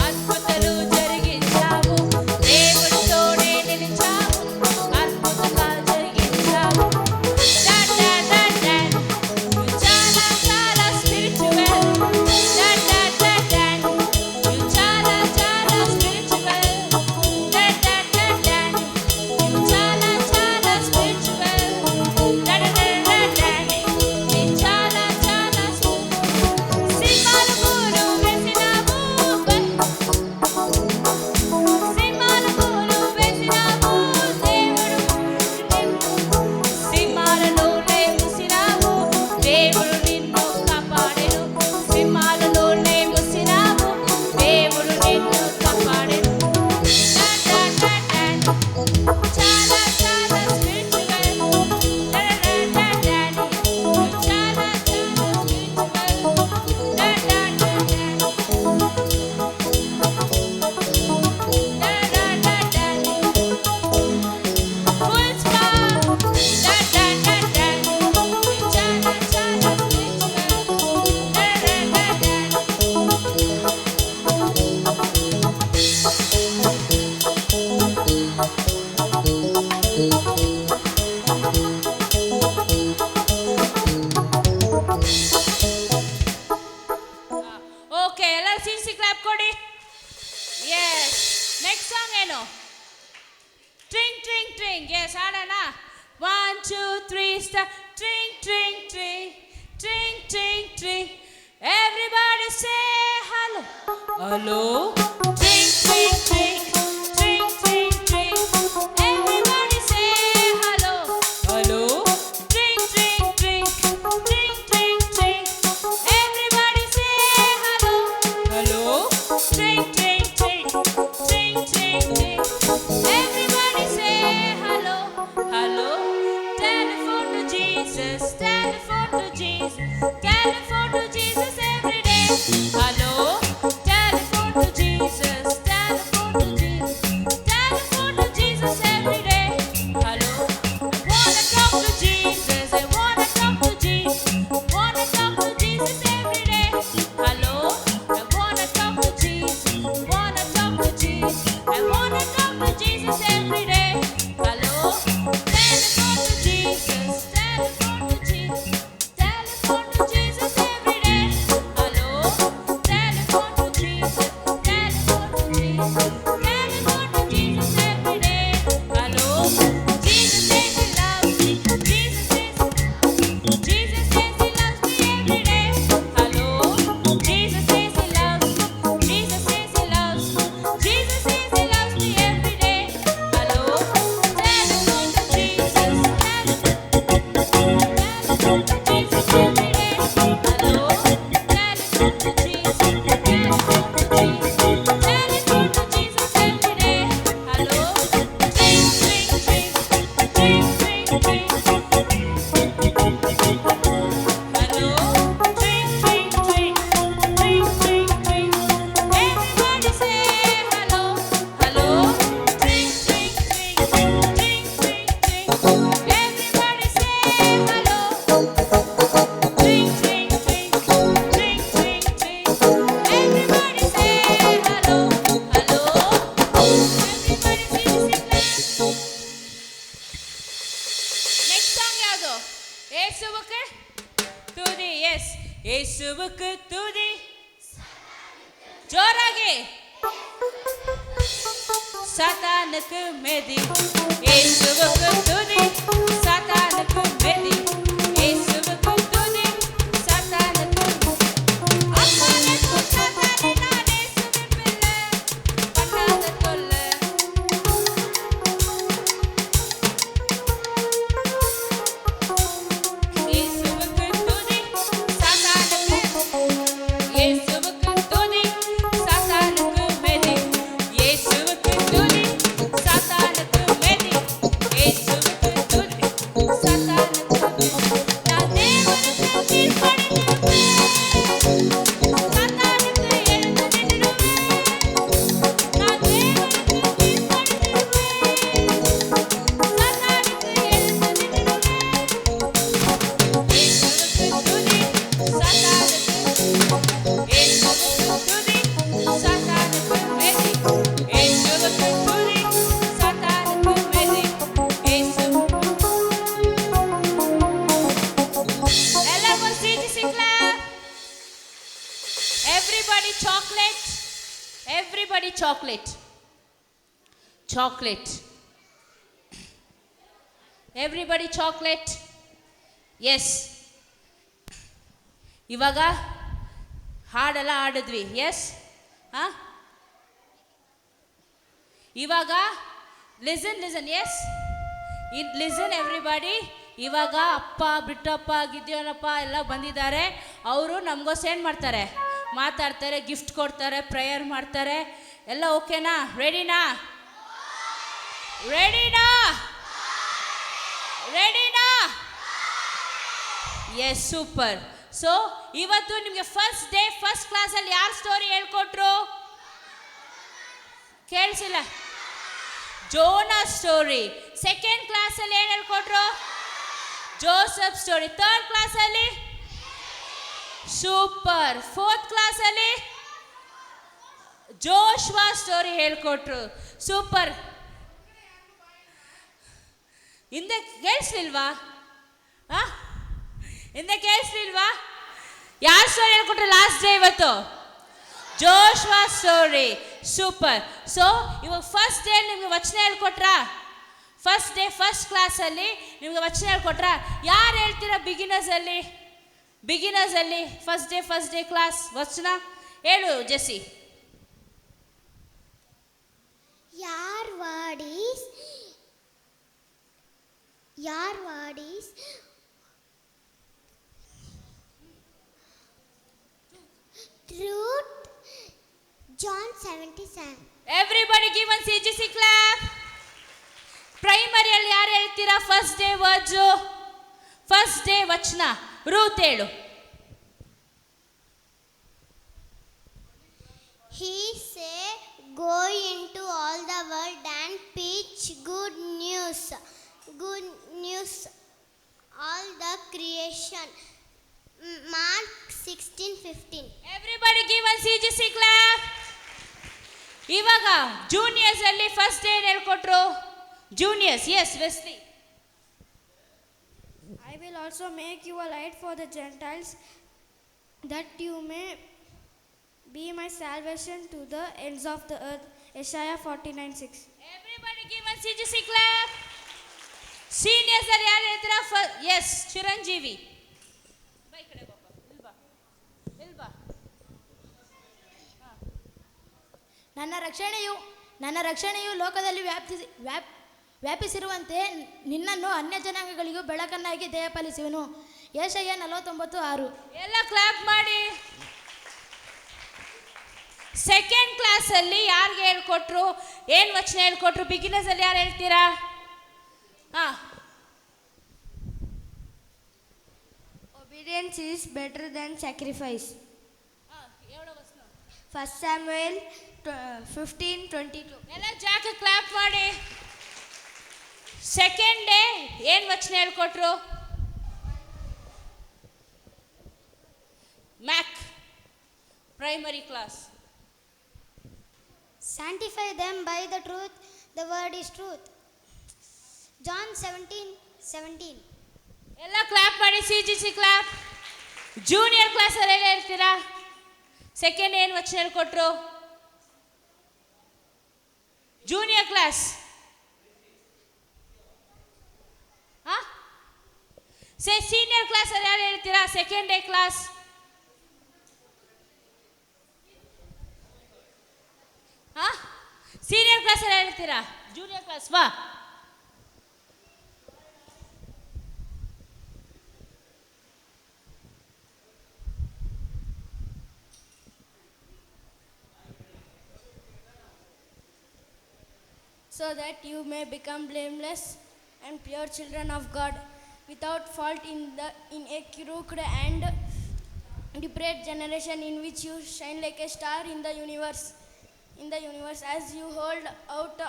అద్భుతాలు జరిగించాము. దేవుడు తోడే నిలిచాము అద్భుతాలు జరిగించాము. డాట్ డాట్ డాట్ డాట్ నువ్వు చాలా చాలా spiritual. Dot dot dot dot నువ్వు చాలా చాలా spiritual. Dot dot dot dot నువ్వు చాలా చాలా spiritual. Dot dot dot dot నువ్వు చాలా చాలా సింహాలు పూలు వేసినావు. సింహాల పూలు వేసినావు దేవుడు. సింహాలలో మూసినావు దేవుడు నిన్ను కాపాడెను. సింహాలలో మూసినావు దేవుడు నిన్ను కాపాడెను. డాట్ డాట్ డాట్ డాట్ చాలా చాలా spiritual. Dot dot dot dot నువ్వు చాలా చాలా spiritual. Dot dot dot dot full star. Dot dot dot dot నువ్వు చాలా చాలా spiritual. Dot dot dot dot okay ಎಲ್ಲರೂ ಸಿಸಿ ಕ್ಲಾಪ್ ಕೊಡಿ. ಎಸ್ ನೆಕ್ಸ್ಟ್ ಸಾಂಗ್ ಏನು? ಟ್ರಿಂಗ್ ಟ್ರಿಂಗ್ ಟ್ರಿಂಗ್. ಎಸ್ ಆಡೋಣ. 1 2 3 start. Tring tring tring tring tring tring everybody say hello hello. Tring tring tring tring tring tring everybody say hello hello. Tring tring tring tring tring tring everybody say hello hello. Tring tring tring tring tring tring everybody say hello hello. Telephone to Jesus, telephone to Jesus, telephone to Jesus every day. Hello, telephone to Jesus, telephone to Jesus, telephone to Jesus every day. Hello, I wanna talk to Jesus, I wanna talk to Jesus, wanna talk to Jesus every day. Hello, I wanna talk to Jesus, wanna talk to Jesus, I wanna talk to Jesus every day. Hello, telephone to Jesus, telephone to Jesus, telephone to Jesus every day. Hello, telephone to Jesus, telephone to Jesus, telephone to Jesus every day. Hello, Jesus says he loves me, Jesus says Jesus says he loves me every day. Hello, Jesus says he loves me, Jesus says he loves me, Jesus says he loves me every day. Hello, telephone to Jesus, telephone to Jesus every day. Hello, telephone to Jesus, telephone to Jesus, telephone to Jesus every day. Hello, tring tring tring, tring tring tring. Hello, tring tring tring, tring tring tring. Everybody say hello, hello. Tring tring tring, tring tring tring. Everybody say hello. Tring tring tring, tring tring tring. Everybody say hello, hello. Everybody say next song ಯಾವುದು? ಯೇಸುவுக்கு துதி. S ಯೇಸುவுக்கு துதி. ஜோராகி. சாத்தானுக்கு மெதி. இயேசுவுக்கு துதி. சாத்தானுக்கு மெதி. இயேசுவுக்கு துதி. சாத்தானுக்கு அப்பானுக்கு சாத்தானே நான் இயேசுவின் பிள்ளை. பண்ணாத தொல்லை. Chocolate. Chocolate. Everybody chocolate. Yes. ಇವಾಗ ಹಾಡೆಲ್ಲ ಆಡಿದ್ವಿ. ಎಸ್. ಹಾಂ, ಇವಾಗ ಲಿಸನ್. S, listen everybody. ಇವಾಗ ಅಪ್ಪ, ಬಿಟ್ಟಪ್ಪ, ಗಿದ್ಯೋನಪ್ಪ ಎಲ್ಲ ಬಂದಿದ್ದಾರೆ. ಅವರು ನಮಗೋಸ್ಕರ ಏನು ಮಾಡ್ತಾರೆ? ಮಾತಾಡ್ತಾರೆ, ಗಿಫ್ಟ್ ಕೊಡ್ತಾರೆ, ಪ್ರೇಯರ್ ಮಾಡ್ತಾರೆ. ಎಲ್ಲ ಓಕೆನಾ? ರೆಡಿನಾ? S, super. ಸೊ ಇವತ್ತು ನಿಮಗೆ ಫಸ್ಟ್ ಡೇ ಫಸ್ಟ್ ಕ್ಲಾಸಲ್ಲಿ ಯಾರು ಸ್ಟೋರಿ ಹೇಳ್ಕೊಟ್ರು? ಕೇಳಿಸಿಲ್ಲ? Jonah story. ಸೆಕೆಂಡ್ ಕ್ಲಾಸಲ್ಲಿ ಏನು ಹೇಳ್ಕೊಟ್ರು? Joseph story. ಥರ್ಡ್ ಕ್ಲಾಸಲ್ಲಿ ಸೂಪರ್. ಫೋರ್ತ್ ಕ್ಲಾಸಲ್ಲಿ ಜೋಶ್ವಾ ಸ್ಟೋರಿ ಹೇಳ್ಕೊಟ್ರು. ಸೂಪರ್. ಹಿಂದೆ ಕೇಳಿಸ್ಲಿಲ್ವಾ? ಹಿಂದೆ ಕೇಳಿಸ್ಲಿಲ್ವಾ? ಯಾರು ಸ್ಟೋರಿ ಹೇಳ್ಕೊಟ್ರು ಲಾಸ್ಟ್ ಡೇ ಇವತ್ತು? Joshua story. ಸೂಪರ್. ಸೊ ಇವಾಗ ಫಸ್ಟ್ ಡೇ ನಿಮ್ಗೆ ವಚನ ಹೇಳ್ಕೊಟ್ರಾ? ಫಸ್ಟ್ ಡೇ ಫಸ್ಟ್ ಕ್ಲಾಸಲ್ಲಿ ನಿಮ್ಗೆ ವಚನ ಹೇಳ್ಕೊಟ್ರಾ? ಯಾರು ಹೇಳ್ತೀರಾ ಬಿಗಿನರ್ಸಲ್ಲಿ? ಫಸ್ಟ್ ಡೇ ಕ್ಲಾಸ್ ವಚನ ಹೇಳು Jessie. Your word is truth. John 17. Everybody give one CGC clap. ಪ್ರೈಮರಿಯಲ್ಲಿ ಯಾರು ಹೇಳ್ತೀರಾ first day words? First day ವಚನ ರೂತ್ ಹೇಳು. He said, go into all the world and preach good news, all the creation. Mark 16:15. Everybody give one CGC clap. ಇವಾಗ juniors ಅಲ್ಲಿ first day ಏನು ಹೇಳ್ಕೊಟ್ರು? Juniors. Yes, Wesley. I will also make you a light for the Gentiles, that you may be my salvation to the ends of the earth. Isaiah 49:6. Everybody give one CGC clap. Seniors ಅಲ್ಲಿ ಯಾರು ಹೇಳ್ತೀರಾ? S, Chiranjeevi. By ಕಡೆ ಬಾಪ. ಇಲ್ಬಾ. ನನ್ನ ರಕ್ಷಣೆಯು ಲೋಕದಲ್ಲಿ ವ್ಯಾಪಿಸಿರುವಂತೆ ನಿನ್ನನ್ನು ಅನ್ಯ ಜನಾಂಗಗಳಿಗೂ ಬೆಳಕನ್ನಾಗಿ ದಯಪಾಲಿಸುವನು. ಯೆಶಾಯ 49:6. ಎಲ್ಲ ಕ್ಲಾಪ್ ಮಾಡಿ. ಸೆಕೆಂಡ್ ಕ್ಲಾಸಲ್ಲಿ ಯಾರಿಗೆ ಹೇಳ್ಕೊಟ್ರು? ಏನು ವಚನ ಹೇಳ್ಕೊಟ್ರು? ಬಿಗಿನರ್ಸ್ ಅಲ್ಲಿ ಯಾರು ಹೇಳ್ತೀರಾ? Obedience is better than sacrifice. 1 Samuel 15:22. ಎಲ್ಲ ಜಾಗ ಕ್ಲಾಪ್ ಮಾಡಿ. ಸೆಕೆಂಡ್ ಡೇ ಏನು ವಚನ ಹೇಳ್ಕೊಟ್ರು? ಮ್ಯಾಕ್ primary class. Sanctify them by the truth. The word is truth. John 17:17. ಎಲ್ಲ ಕ್ಲಾಪ್ ಮಾಡಿ. CGC clap. ಜೂನಿಯರ್ ಕ್ಲಾಸಲ್ಲಿ ಎಲ್ಲ ಹೇಳ್ತೀರಾ? ಸೆಕೆಂಡ್ ಏನು ವಚನ ಹೇಳ್ಕೊಟ್ರು? Junior class. ಸೀನಿಯರ್ ಕ್ಲಾಸಲ್ಲಿ ಯಾರು ಹೇಳ್ತೀರಾ? Second day class. ಸೀನಿಯರ್ ಕ್ಲಾಸಲ್ಲಿ ಹೇಳ್ತೀರಾ? ಜೂನಿಯರ್ ಕ್ಲಾಸ್ ವಾ. So that you may become blameless and pure children of God, without fault in a crooked and depraved generation, in which you shine like a star in the universe, as you hold out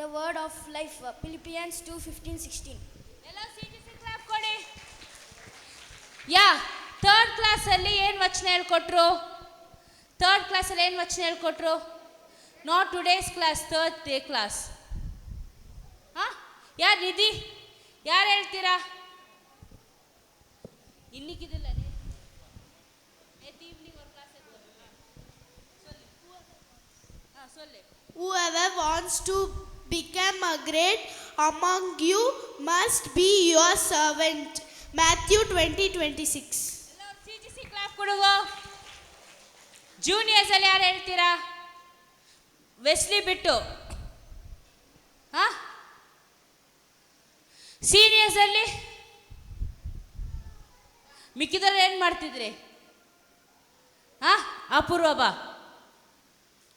the word of life. Philippians 2:15-16. ಎಲ್ಲ CGC clap ಕೊಡಿ. ಯಾ third ಕ್ಲಾಸಲ್ಲಿ ಏನು ವಚನ ಹೇಳ್ಕೊಟ್ರು? Not today's class, third day class. ಯಾರು ನಿಧಿ? ಯಾರು ಹೇಳ್ತೀರಾ? ಇನ್ನಿಕ್ಕಿದಿಲ್ಲ evening ஒரு ಕ್ಲಾಸ್ ಇತ್ತು. சொல்லு. Whoever wants to become a great among you must be your servant. Matthew 20:26. CGC clap ಕೊಡುವ. ಜೂನಿಯರ್ಸ್ ಅಲ್ಲಿ ಯಾರು ಹೇಳ್ತೀರಾ? ವೆಸ್ಲಿ ಬಿಟ್ಟು ಸೀನಿಯರ್ಸ್ ಅಲ್ಲಿ ಮಿಕ್ಕಿದವ್ರು ಏನು ಮಾಡ್ತಿದ್ರಿ? ಅಪೂರ್ವ ಬಾ,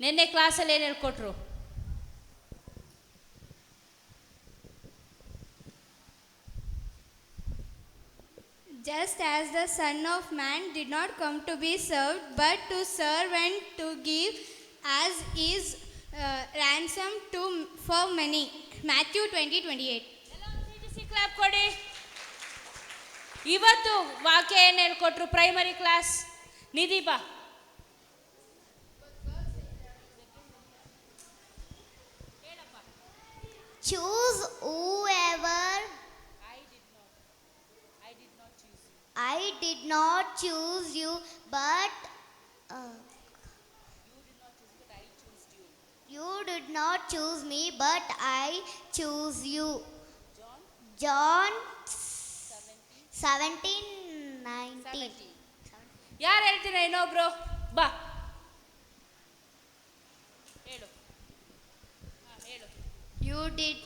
ನಿನ್ನೆ ಕ್ಲಾಸಲ್ಲಿ ಏನು ಹೇಳ್ಕೊಟ್ರು? Just as the Son of Man did not come to be served, but to serve and to give as his ransom for many. Matthew 20:28. Clap ಕೊಡಿ. ಇವತ್ತು ವಾಕ್ಯ ಏನು ಹೇಳ್ಕೊಟ್ರು? ಪ್ರೈಮರಿ ಕ್ಲಾಸ್ ನಿಧಿ ಬಾ. Choose whoever. I did not choose you, but you did not choose me, but I choose you. John 17:19. ಯಾರು ಹೇಳ್ತೀರಾ? ಇನ್ನೊಬ್ರು ಬಾ, ಹೇಳು. ಹೇಳು. You did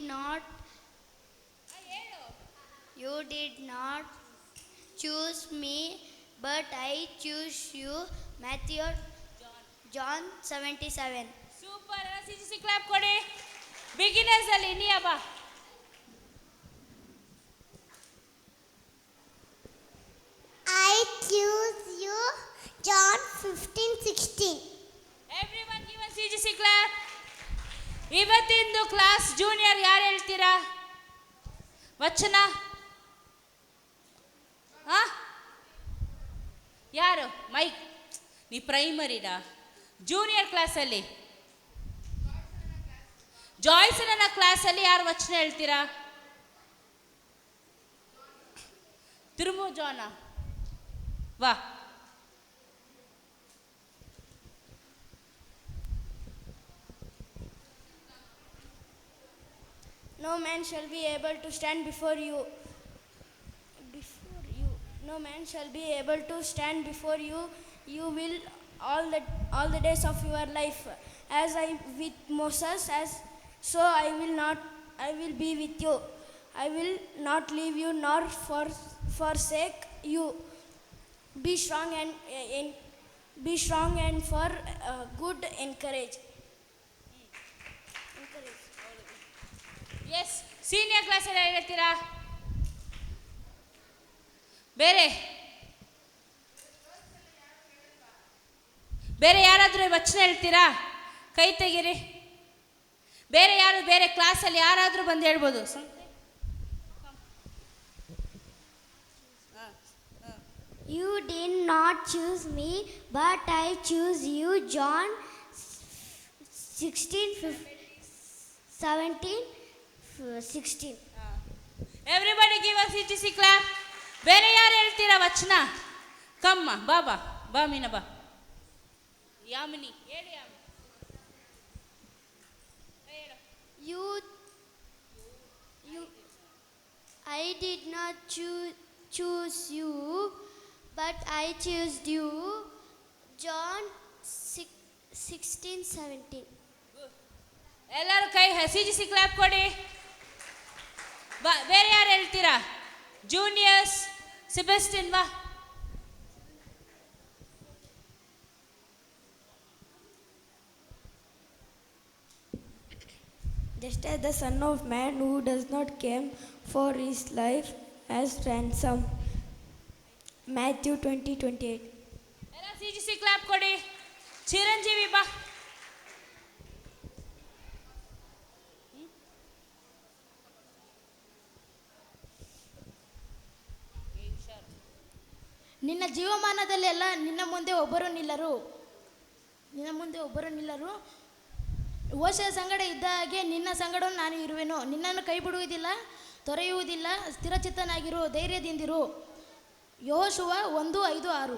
not choose me, but I choose you. Matthew John 17:7. Super. CGC clap ಕೊಡಿ. Beginners ಅಲ್ಲಿ ನೀಯಾ ಬಾ. I choose you. John 15:16. Everyone give a CGC clap. ಇವತ್ತಿಂದು ಕ್ಲಾಸ್ ಜೂನಿಯರ್ ಯಾರು ಹೇಳ್ತೀರಾ? ವಚನ ಯಾರು? ಮೈಕ್. ನೀ ಪ್ರೈಮರಿನಾ? ಜೂನಿಯರ್ ಕ್ಲಾಸಲ್ಲಿ ಜಾಯ್ಸನ ಕ್ಲಾಸಲ್ಲಿ ಯಾರು ವಚನ ಹೇಳ್ತೀರಾ? ತಿರುಮು ಜಾನ ವಾ. No man shall be able to stand before you. No man shall be able to stand before you. You will all the days of your life. As I with Moses, so I will be with you. I will not leave you nor forsake you. Be strong and for good encourage. Yes. Senior ಕ್ಲಾಸಲ್ಲಿ ಹೇಳ್ತೀರಾ? ಬೇರೆ ಯಾರಾದರೂ ವಚನ ಹೇಳ್ತೀರಾ? ಕೈ ತೆಗೀರಿ. ಬೇರೆ ಕ್ಲಾಸಲ್ಲಿ ಯಾರಾದರೂ ಬಂದು ಹೇಳ್ಬೋದು. You did not choose me, but I choose you. John 16:17-16. Everybody give us CGC clap. ಬೇರೆ ಯಾರು ಹೇಳ್ತೀರಾ ವಚನ? ಕಮ್ಮ ಬಾ ಮೀನ ಬಾ. ಯಾಮಿನಿ ಹೇಳಿ. I did not choose you, but I chose you. John 16:17. ಎಲ್ಲರೂ ಕೈ CGC ಕ್ಲಾಪ್ ಕೊಡಿ. ಬೇರೆ ಯಾರು ಹೇಳ್ತೀರಾ? ಜೂನಿಯರ್ಸ್ ಸೆಬೆಸ್ಟಿನ್ ಬಾ. Just as the Son of Man who does not came for his life as ransom. Matthew 20:28. ಎಲ್ಲ CGC ಕ್ಲಾಪ್ ಕೊಡಿ. ಚಿರಂಜೀವಿ ಬಾ. ನಿನ್ನ ಜೀವಮಾನದಲ್ಲೆಲ್ಲ ನಿನ್ನ ಮುಂದೆ ಒಬ್ಬರು ನಿಲ್ಲರು. ಓಶೆಯ ಸಂಗಡ ಇದ್ದ ಹಾಗೆ ನಿನ್ನ ಸಂಗಡವನ್ನು ನಾನು ಇರುವೆನು. ನಿನ್ನನ್ನು ಕೈ ಬಿಡುವುದಿಲ್ಲ, ತೊರೆಯುವುದಿಲ್ಲ. ಸ್ಥಿರಚಿತ್ತನಾಗಿರು, ಧೈರ್ಯದಿಂದಿರು. ಯೆಹೋಶುವ 1:5-6.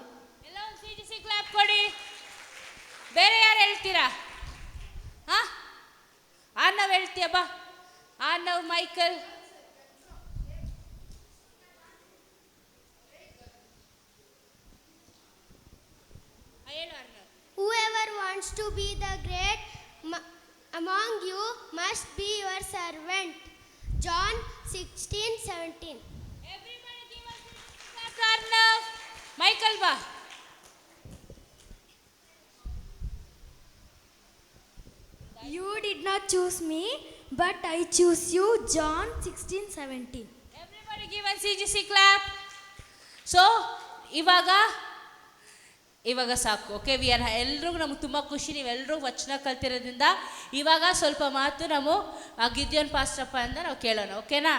ಎಲ್ಲ CGC ಕ್ಲಾಪ್ ಕೊಡಿ. ಬೇರೆ ಯಾರು ಹೇಳ್ತೀರಾ? ಆರ್ನವ್ ಹೇಳ್ತೀಯ ಬಾ. ಆರ್ನವ್, Michael. Whoever wants to be the great among you must be your servant. John 16:17. Everybody give us ಆರ್ನವ್. Michael ಬಾ. You did not choose me, but I choose you. John 16:17. Everybody give us CGC clap. So ಇವಾಗ ಸಾಕು. Okay, ಎಲ್ರಿಗೂ ನಮ್ಗೆ ತುಂಬ ಖುಷಿ, ನೀವೆಲ್ಲರೂ ವಚನ ಕಲ್ತಿರೋದ್ರಿಂದ. ಇವಾಗ ಸ್ವಲ್ಪ ಮಾತು ನಾವು ಗಿದ್ಯೋನ್ ಪಾಸ್ಟಪ್ಪ ಅಂತ ನಾವು ಕೇಳೋಣ. ಓಕೆನಾ?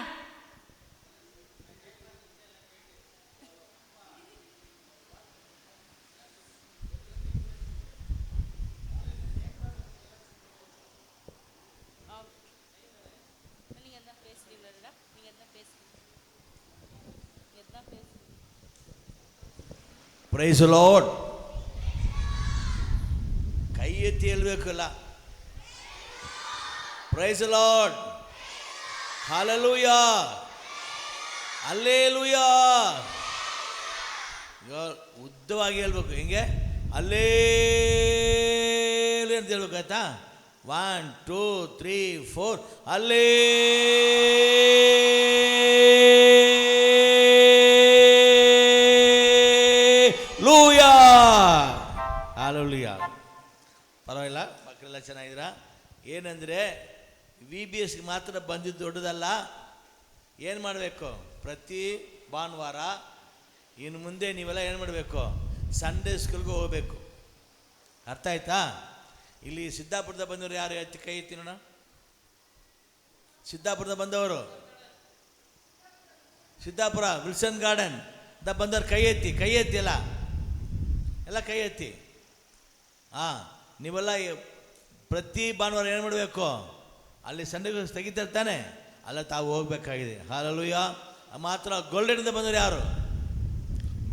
Praise Lord. ಕೈ ಎತ್ತಿ ಹೇಳ್ಬೇಕಲ್ಲ. Praise Lord. Hallelujah, hallelujah. ಈಗ ಉದ್ದವಾಗಿ ಹೇಳ್ಬೇಕು. ಹೆಂಗೆ? ಹಲ್ಲೆಲೂಯಾ ಅಂತ ಹೇಳ್ಬೇಕಾಯ್ತಾ? 1 2 3 4 ಹಲ್ಲೆಲೂಯಾ, ಹಲ್ಲೆಲೂಯಾ. ಪರವಾಗಿಲ್ಲ, ಮಕ್ಕಳೆಲ್ಲ ಚೆನ್ನಾಗಿದ್ದೀರಾ? ಏನಂದರೆ VBSಗೆ ಮಾತ್ರ ಬಂದಿದ್ದು ದೊಡ್ಡದಲ್ಲ. ಏನು ಮಾಡಬೇಕು? ಪ್ರತಿ ಭಾನುವಾರ ಇನ್ನು ಮುಂದೆ ನೀವೆಲ್ಲ ಏನು ಮಾಡಬೇಕು? ಸಂಡೇ ಸ್ಕೂಲ್ಗೆ ಹೋಗಬೇಕು. ಅರ್ಥ ಆಯ್ತಾ? ಇಲ್ಲಿ ಸಿದ್ದಾಪುರದ ಬಂದವರು ಯಾರು? ಕೈ ಎತ್ತಿ ನೋಡ. ಸಿದ್ದಾಪುರದ ಬಂದವರು, ಸಿದ್ದಾಪುರ ವಿಲ್ಸನ್ ಗಾರ್ಡನ್ ದ ಬಂದವರು ಕೈ ಎತ್ತಿ, ಕೈ ಎತ್ತಿ ಎಲ್ಲ ಕೈ ಎತ್ತಿ. ಹಾಂ, ನೀವೆಲ್ಲ ಪ್ರತಿ ಭಾನುವಾರ ಏನು ಮಾಡಬೇಕು? ಅಲ್ಲಿ ಸಂಡೇ ತೆಗಿತಿರ್ತಾನೆ, ಅಲ್ಲ ತಾವು ಹೋಗ್ಬೇಕಾಗಿದೆ. ಹಲ್ಲೆಲೂಯಾ. ಮಾತ್ರ ಗೋಲ್ಡೆಡಿಂದ ಬಂದವರು ಯಾರು?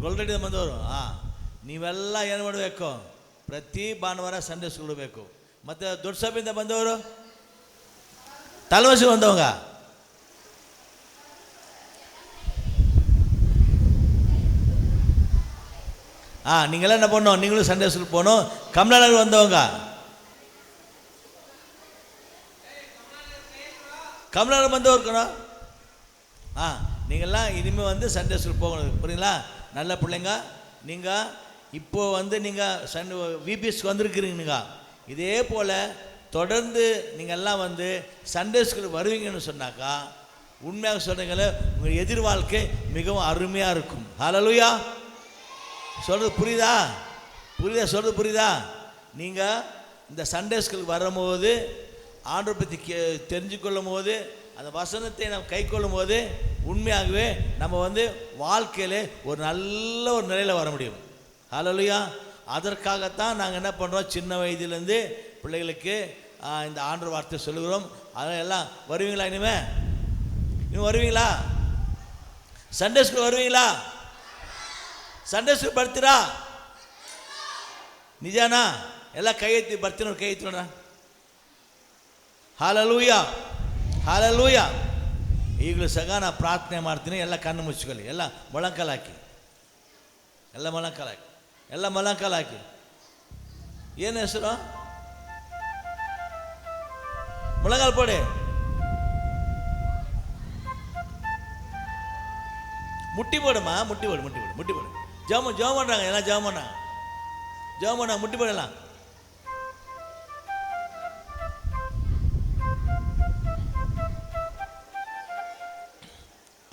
ಗೋಲ್ಡೆಡಿಂದ ಬಂದವರು. ಹಾಂ, ನೀವೆಲ್ಲ ಏನು ಮಾಡಬೇಕು? ಪ್ರತಿ ಭಾನುವಾರ ಸಂಡೇ ಸ್ಕೂಲ್ ಬೇಕು. ಮತ್ತು ದೊಡ್ಡ ಸಭೆಯಿಂದ ಬಂದವರು, ತಲವಾಸಿ ಬಂದವಂಗ, நீங்கள என்ன பண்ணோம்? நீங்களும் சண்டே ஸ்கூல் போகணும். கமலாநகர் வந்தவங்க, கமலாநகர் வந்தவங்க இருக்கணும். நீங்கள்லாம் இனிமேல் வந்து சண்டே ஸ்கூல் போகணும். புரியுங்களா? நல்ல பிள்ளைங்க. நீங்கள் இப்போது நீங்கள் VBSக்கு வந்திருக்கிறீங்க. நீங்கள் இதே போல் தொடர்ந்து நீங்கள்லாம் வந்து சண்டே ஸ்கூல் வருவீங்கன்னு சொன்னாக்கா, உண்மையாக சொல்கிறீங்களே, உங்கள் எதிர் வாழ்க்கை மிகவும் அருமையாக இருக்கும். ஹல்லேலூயா. சொல்கிறது புரியுதா? சொல்கிறது புரியுதா? நீங்கள் இந்த சண்டே ஸ்கூலுக்கு வரும்போது, ஆண்டவரை பற்றி தெரிஞ்சு கொள்ளும் போது, அந்த வசனத்தை நம்ம கை கொள்ளும் போது, உண்மையாகவே நம்ம வந்து வாழ்க்கையில் ஒரு நல்ல ஒரு நிலையில் வர முடியும். ஹல்லேலூயா. அதற்காகத்தான் நாங்கள் என்ன பண்ணுறோம்? சின்ன வயதிலேருந்து பிள்ளைகளுக்கு இந்த ஆண்டவர் வார்த்தை சொல்லுகிறோம். அதெல்லாம் எல்லாம் வருவீங்களா? இனிமேல் வருவீங்களா? சண்டே ஸ்கூல் வருவீங்களா? ಸಂಡೇ ಸ್ಕೂಲ್ ಬರ್ತೀರಾ? ನಿಜಾನಾ? ಎಲ್ಲ ಕೈ ಎತ್ತಿ. ಬರ್ತೀನೋ? ಕೈ ಎತ್ತಿ ನೋಡ. Hallelujah, hallelujah. ಈಗಲೂ ಸಹ ನಾನು ಪ್ರಾರ್ಥನೆ ಮಾಡ್ತೀನಿ. ಎಲ್ಲ ಕಣ್ಣು ಮುಚ್ಕೊಳ್ಳಿ. ಎಲ್ಲ ಮೊಳಂಕಾಲು ಹಾಕಿ, ಎಲ್ಲ ಮೊಳಂಕಾಲು ಹಾಕಿ, ಎಲ್ಲ ಮೊಳಂಕಾಲು ಹಾಕಿ. ಏನು ಹೆಸರು? ಮೊಳಂಕಾಲು ಪೊಡೆ. முட்டி போடுமா, முட்டி போடு, முட்டி போடு, முட்டி போடு. ஜெபம் பண்ணுறாங்க, எல்லாம் ஜெபம் பண்ணாங்க, முட்டி போடலாம்.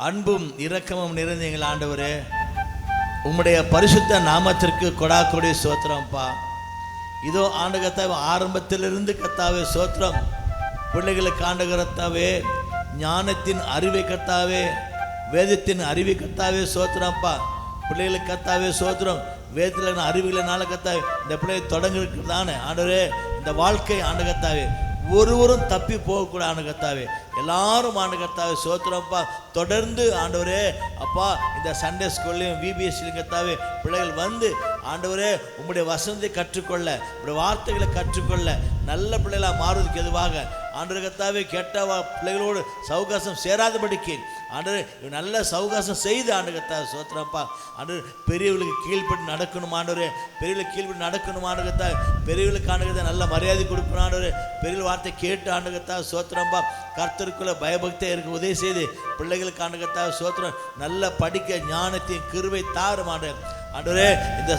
அன்பும் இரக்கமும் நிறைந்த எங்கள் ஆண்டவரே, உம்முடைய பரிசுத்த நாமத்திற்கு கொடாக்கொடி ஸ்தோத்திரம்ப்பா. இதோ ஆண்டு கத்தாவே, ஆரம்பத்திலிருந்து கத்தாவே ஸ்தோத்திரம். பிள்ளைகளுக்கு ஆண்டு கத்தாவே, ஞானத்தின் அறிவை கத்தாவே, வேதத்தின் அறிவை கத்தாவே ஸ்தோத்திரம்ப்பா. பிள்ளைகளுக்கு கத்தாவே ஸ்தோத்திரம். வேதத்தில் அறிவுகளினால கத்தாவே இந்த பிள்ளையை தொடங்கிருக்கிறதானே ஆண்டவரே, இந்த வாழ்க்கை ஆண்டு கத்தாவே ஒருவரும் தப்பி போகக்கூடாது ஆண்டு கத்தாவே. எல்லாரும் ஆண்டு கத்தாவே ஸ்தோத்திரம்ப்பா. தொடர்ந்து ஆண்டவரே அப்பா, இந்த சண்டே ஸ்கூல்லையும் VBSலையும் கத்தாவே பிள்ளைகள் வந்து ஆண்டவரே உம்முடைய வசனத்தை கற்றுக்கொள்ள, உங்களுடைய வார்த்தைகளை கற்றுக்கொள்ள நல்ல பிள்ளைகளாக மாறுவதற்கு எதுவாக ஆண்டவர் கர்த்தாவே கெட்ட பிள்ளைகளோடு சவுகாசம் சேராதபடிக்கு ஆண்டவரே நல்ல சவுகாசம் செய்து ஆண்டவர் கர்த்தாவே சோத்திரப்பா. ஆண்டவர் பெரியவர்களுக்கு கீழ்ப்பட்டு நடக்கணும் ஆண்டவரே, பெரியவர்களுக்கு கீழ்ப்பட்டு நடக்கணும் ஆண்டவர் கர்த்தாவே. பெரியவர்களுக்கு ஆண்டவர் கர்த்தாவே நல்ல மரியாதை கொடுக்கணும் ஆண்டவரே. பெரியவர்கள் வார்த்தை கேட்டு ஆண்டவர் கர்த்தாவே சோத்திரப்பா. கர்த்தருக்குள்ள பயபக்தியாக இருக்க உதவி செய்து பிள்ளைகளுக்கு ஆண்டவர் கர்த்தாவே சோத்திரம் நல்ல படிக்க ஞானத்தையும் கிருபை தாரும் ஆண்டவரே. இந்த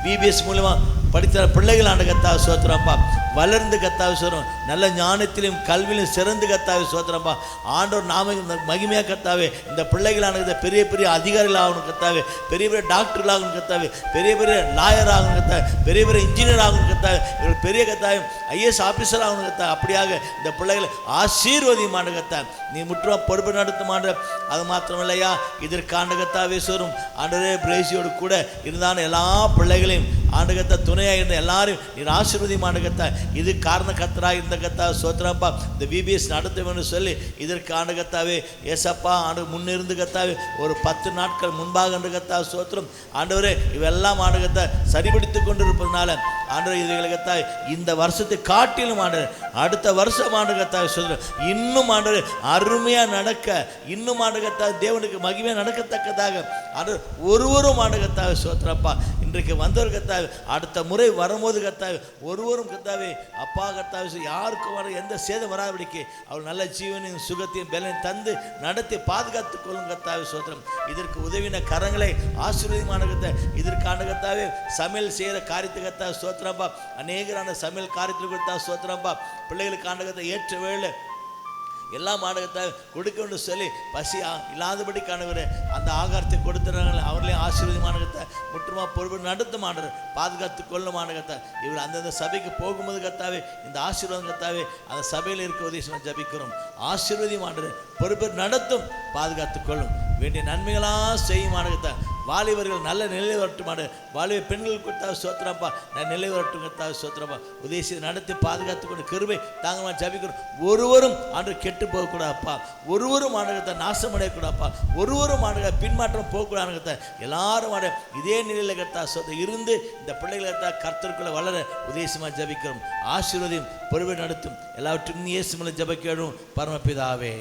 விபிஎஸ் மூலமா படித்த பிள்ளைகள் ஆண்டு கர்த்தாவே சோத்திரப்பா. வளர்ந்து கர்த்தாவே சோத்திரம் நல்ல ஞானத்திலும் கல்வியிலும் சிறந்து கர்த்தாவே சோத்திரப்பா. ஆண்டவர் நாம மகிமையாக கர்த்தாவே இந்த பிள்ளைகளான பெரிய பெரிய அதிகாரிகள் ஆகணும் கர்த்தாவே, பெரிய பெரிய டாக்டர்கள் ஆகணும் கர்த்தாவே, பெரிய பெரிய லாயர் ஆகணும் கர்த்தாவே, பெரிய பெரிய இன்ஜினியர் ஆகணும் கர்த்தாவே, இவர்கள் பெரிய கர்த்தாவே ஐஏஎஸ் ஆஃபீஸர் ஆகணும் கர்த்தாவே. அப்படியாக இந்த பிள்ளைகளை ஆசீர்வதிமான கர்த்தாவே நீ முற்றுமா பொறுப்பு நடத்துமான்ற. அது மாத்திரமில்லையா, இதற்காண்டு கர்த்தாவே சோறும் ஆண்டவரே பிரேசியோடு கூட இருந்தான எல்லா பிள்ளைகளையும் ஆண்டு கர்த்தா துணையாக இருந்த எல்லாரும் நீர் ஆசீர்வதிமான கர்த்தா. இது காரண கர்த்தராக இருந்த கர்த்தா சோத்திரப்பா. இந்த விபிஎஸ் நடத்துவேன்னு சொல்லி இதற்கு ஆண்டு கர்த்தாவே ஏசப்பா ஆண்டு முன்னிருந்து கர்த்தாவே ஒரு 10 நாட்கள் முன்பாக ஆண்டு கர்த்தா சோத்திரம் ஆண்டவரே இவெல்லாம் ஆண்டு கர்த்தா சரிபடுத்தி கொண்டு இருப்பதனால ஆண்டவர் இதுகளை கர்த்தா இந்த வருஷத்தை காட்டிலும் ஆண்டவர் அடுத்த வருஷம் ஆண்டு கர்த்தா சோத்திரம் இன்னும் ஆண்டவர் அருமையாக நடக்க, இன்னும் ஆண்டு கர்த்தா தேவனுக்கு மகிமையாக நடக்கத்தக்கதாக ஆண்டவர் ஒருவரும் ஆண்டு கர்த்தாவே சோத்திரப்பா. இன்றைக்கு வந்தவர் கர்த்தாவே அடுத்த முறை வரும்போது கர்த்தாவே ஒருவரும் கர்த்தாவே அப்பா கர்த்தாவே யாருக்கும் வர எந்த சேதம் வராதபடிக்கு அவர் நல்ல ஜீவனையும் சுகத்தையும் பலனையும் தந்து நடத்தி பாதுகாத்துக் கொள்ளும் கர்த்தாவே சோத்திரம். இதற்கு உதவின கரங்களை ஆசீர்வாதமான கர்த்தா. இதற்கான கர்த்தாவே சமையல் செய்கிற காரியத்தை கர்த்தா சோத்திரப்பா. அநேகரான சமையல் காரியத்தில் கர்த்தா சோத்திரப்பா. பிள்ளைகளுக்கு ஆண்டகத்தை ஏற்ற வேலை எல்லாம் ஆண்டகத்தை கொடுக்க வேண்டும் சொல்லி பசி இல்லாதபடி காணுகிற அந்த ஆகாரத்தை கொடுத்துறாங்க. அவர்களையும் ஆசீர்வாதமானகத்தை முற்றுமா பொறுப்பு நடத்தும் ஆண்டவர் பாதுகாத்து கொள்ளும் ஆண்டகத்தை. இவர் அந்தந்த சபைக்கு போகும்போது கர்த்தாவே இந்த ஆசீர்வாதம் கர்த்தாவே அந்த சபையில் இருக்க உதவி ஜபிக்கிறோம். ஆசீர்வாதம் ஆண்டவர் பொறுப்பு நடத்தும் பாதுகாத்து கொள்ளும். வேண்டிய நன்மைகளாக செய்யும் ஆண்டகத்தை. வாலிபர்கள் நல்ல நிலை வரட்டுமாடு, வாலிப பெண்கள் கொடுத்தா சோத்திரப்பா நான் நிலை வரட்டும் கர்த்தாவே சோத்திரப்பா. உதவி நடத்தி பாதுகாத்து கொண்டு கிருபை தாங்கமா ஜபிக்கிறோம். ஒருவரும் ஆண்டு கெட்டு போகக்கூடாதுப்பா, ஒருவரும் ஆண்டகத்தை நாசமடையக்கூடாதுப்பா, ஒருவரும் ஆண்டுக பின்மாற்றம் போகக்கூடாது. எல்லாரும் ஆட இதே நிலையில் கர்த்தா சோத்திரம் இருந்து இந்த பிள்ளைகளை கர்த்தருக்குள்ள வளர உதேசமாக ஜபிக்கிறோம். ஆசீர்வதியும் பொறுப்பை நடத்தும் எல்லாவற்றும் இயேசு மூலம் ஜபிக்கிறோம் பரமபிதாவே.